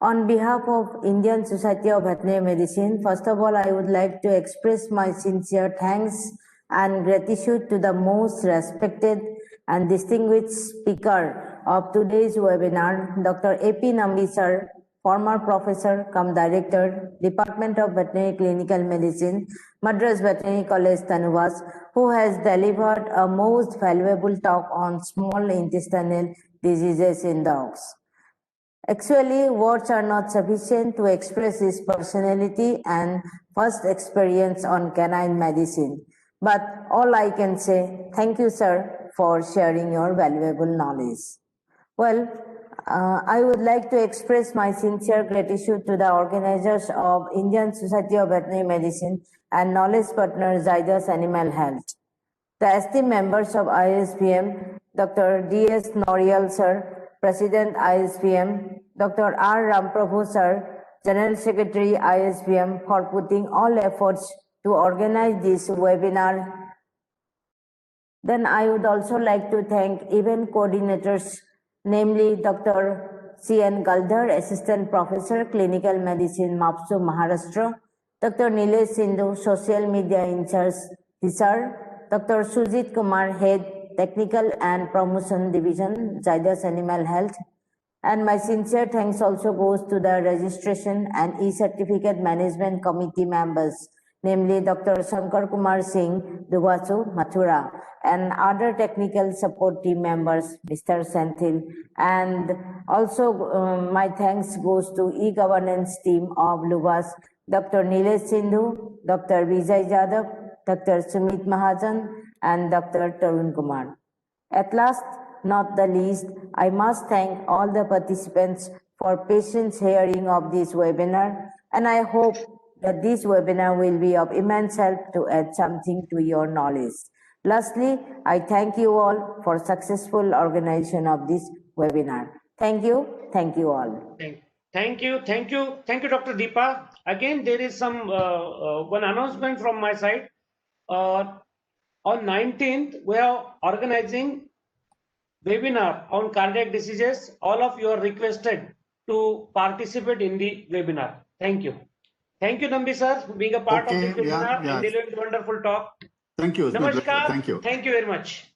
On behalf of Indian Society of Veterinary Medicine, first of all, I would like to express my sincere thanks and gratitude to the most respected and distinguished speaker of today's webinar, Dr. A.P. Nambi sir, former professor cum director, Department of Veterinary Clinical Medicine, Madras Veterinary College, Tanuvas, who has delivered a most valuable talk on small intestinal diseases in dogs. Actually, words are not sufficient to express his personality and first experience on canine medicine. But all I can say, thank you, sir, for sharing your valuable knowledge. Well, I would like to express my sincere gratitude to the organizers of Indian Society of Veterinary Medicine and knowledge partner Zydus Animal Health. The esteemed members of ISBM, Dr. D.S. Norial sir, President ISBM, Dr. R. Ramprabhu sir, General Secretary ISBM, for putting all efforts to organize this webinar. Then I would also like to thank event coordinators, namely Dr. C.N. Galdhar, Assistant Professor, Clinical Medicine, MAPSU, Maharashtra, Dr. Nilesh Sindhu, Social Media In Charge, Hisar, Dr. Sujit Kumar, Head, Technical and Promotion Division, Zydus Animal Health. And my sincere thanks also goes to the Registration and E-Certificate Management Committee members, namely Dr. Shankar Kumar Singh, Duvasu, Mathura, and other technical support team members, Mr. Senthil. And also my thanks goes to e-governance team of Luvas, Dr. Nilesh Sindhu, Dr. Vijay Jadhav, Dr. Sumit Mahajan, and Dr. Tarun Kumar. At last, not the least, I must thank all the participants for patient hearing of this webinar, and I hope that this webinar will be of immense help to add something to your knowledge. Lastly, I thank you all for successful organization of this webinar. Thank you all. Thank you, Dr. Deepa. Again, there is some one announcement from my side. On 19th, we are organizing webinar on cardiac diseases. All of you are requested to participate in the webinar. Thank you. Thank you, Nambi sir, for being a part of this webinar and delivering a wonderful talk. Thank you. Namaskar. Thank you. Thank you very much.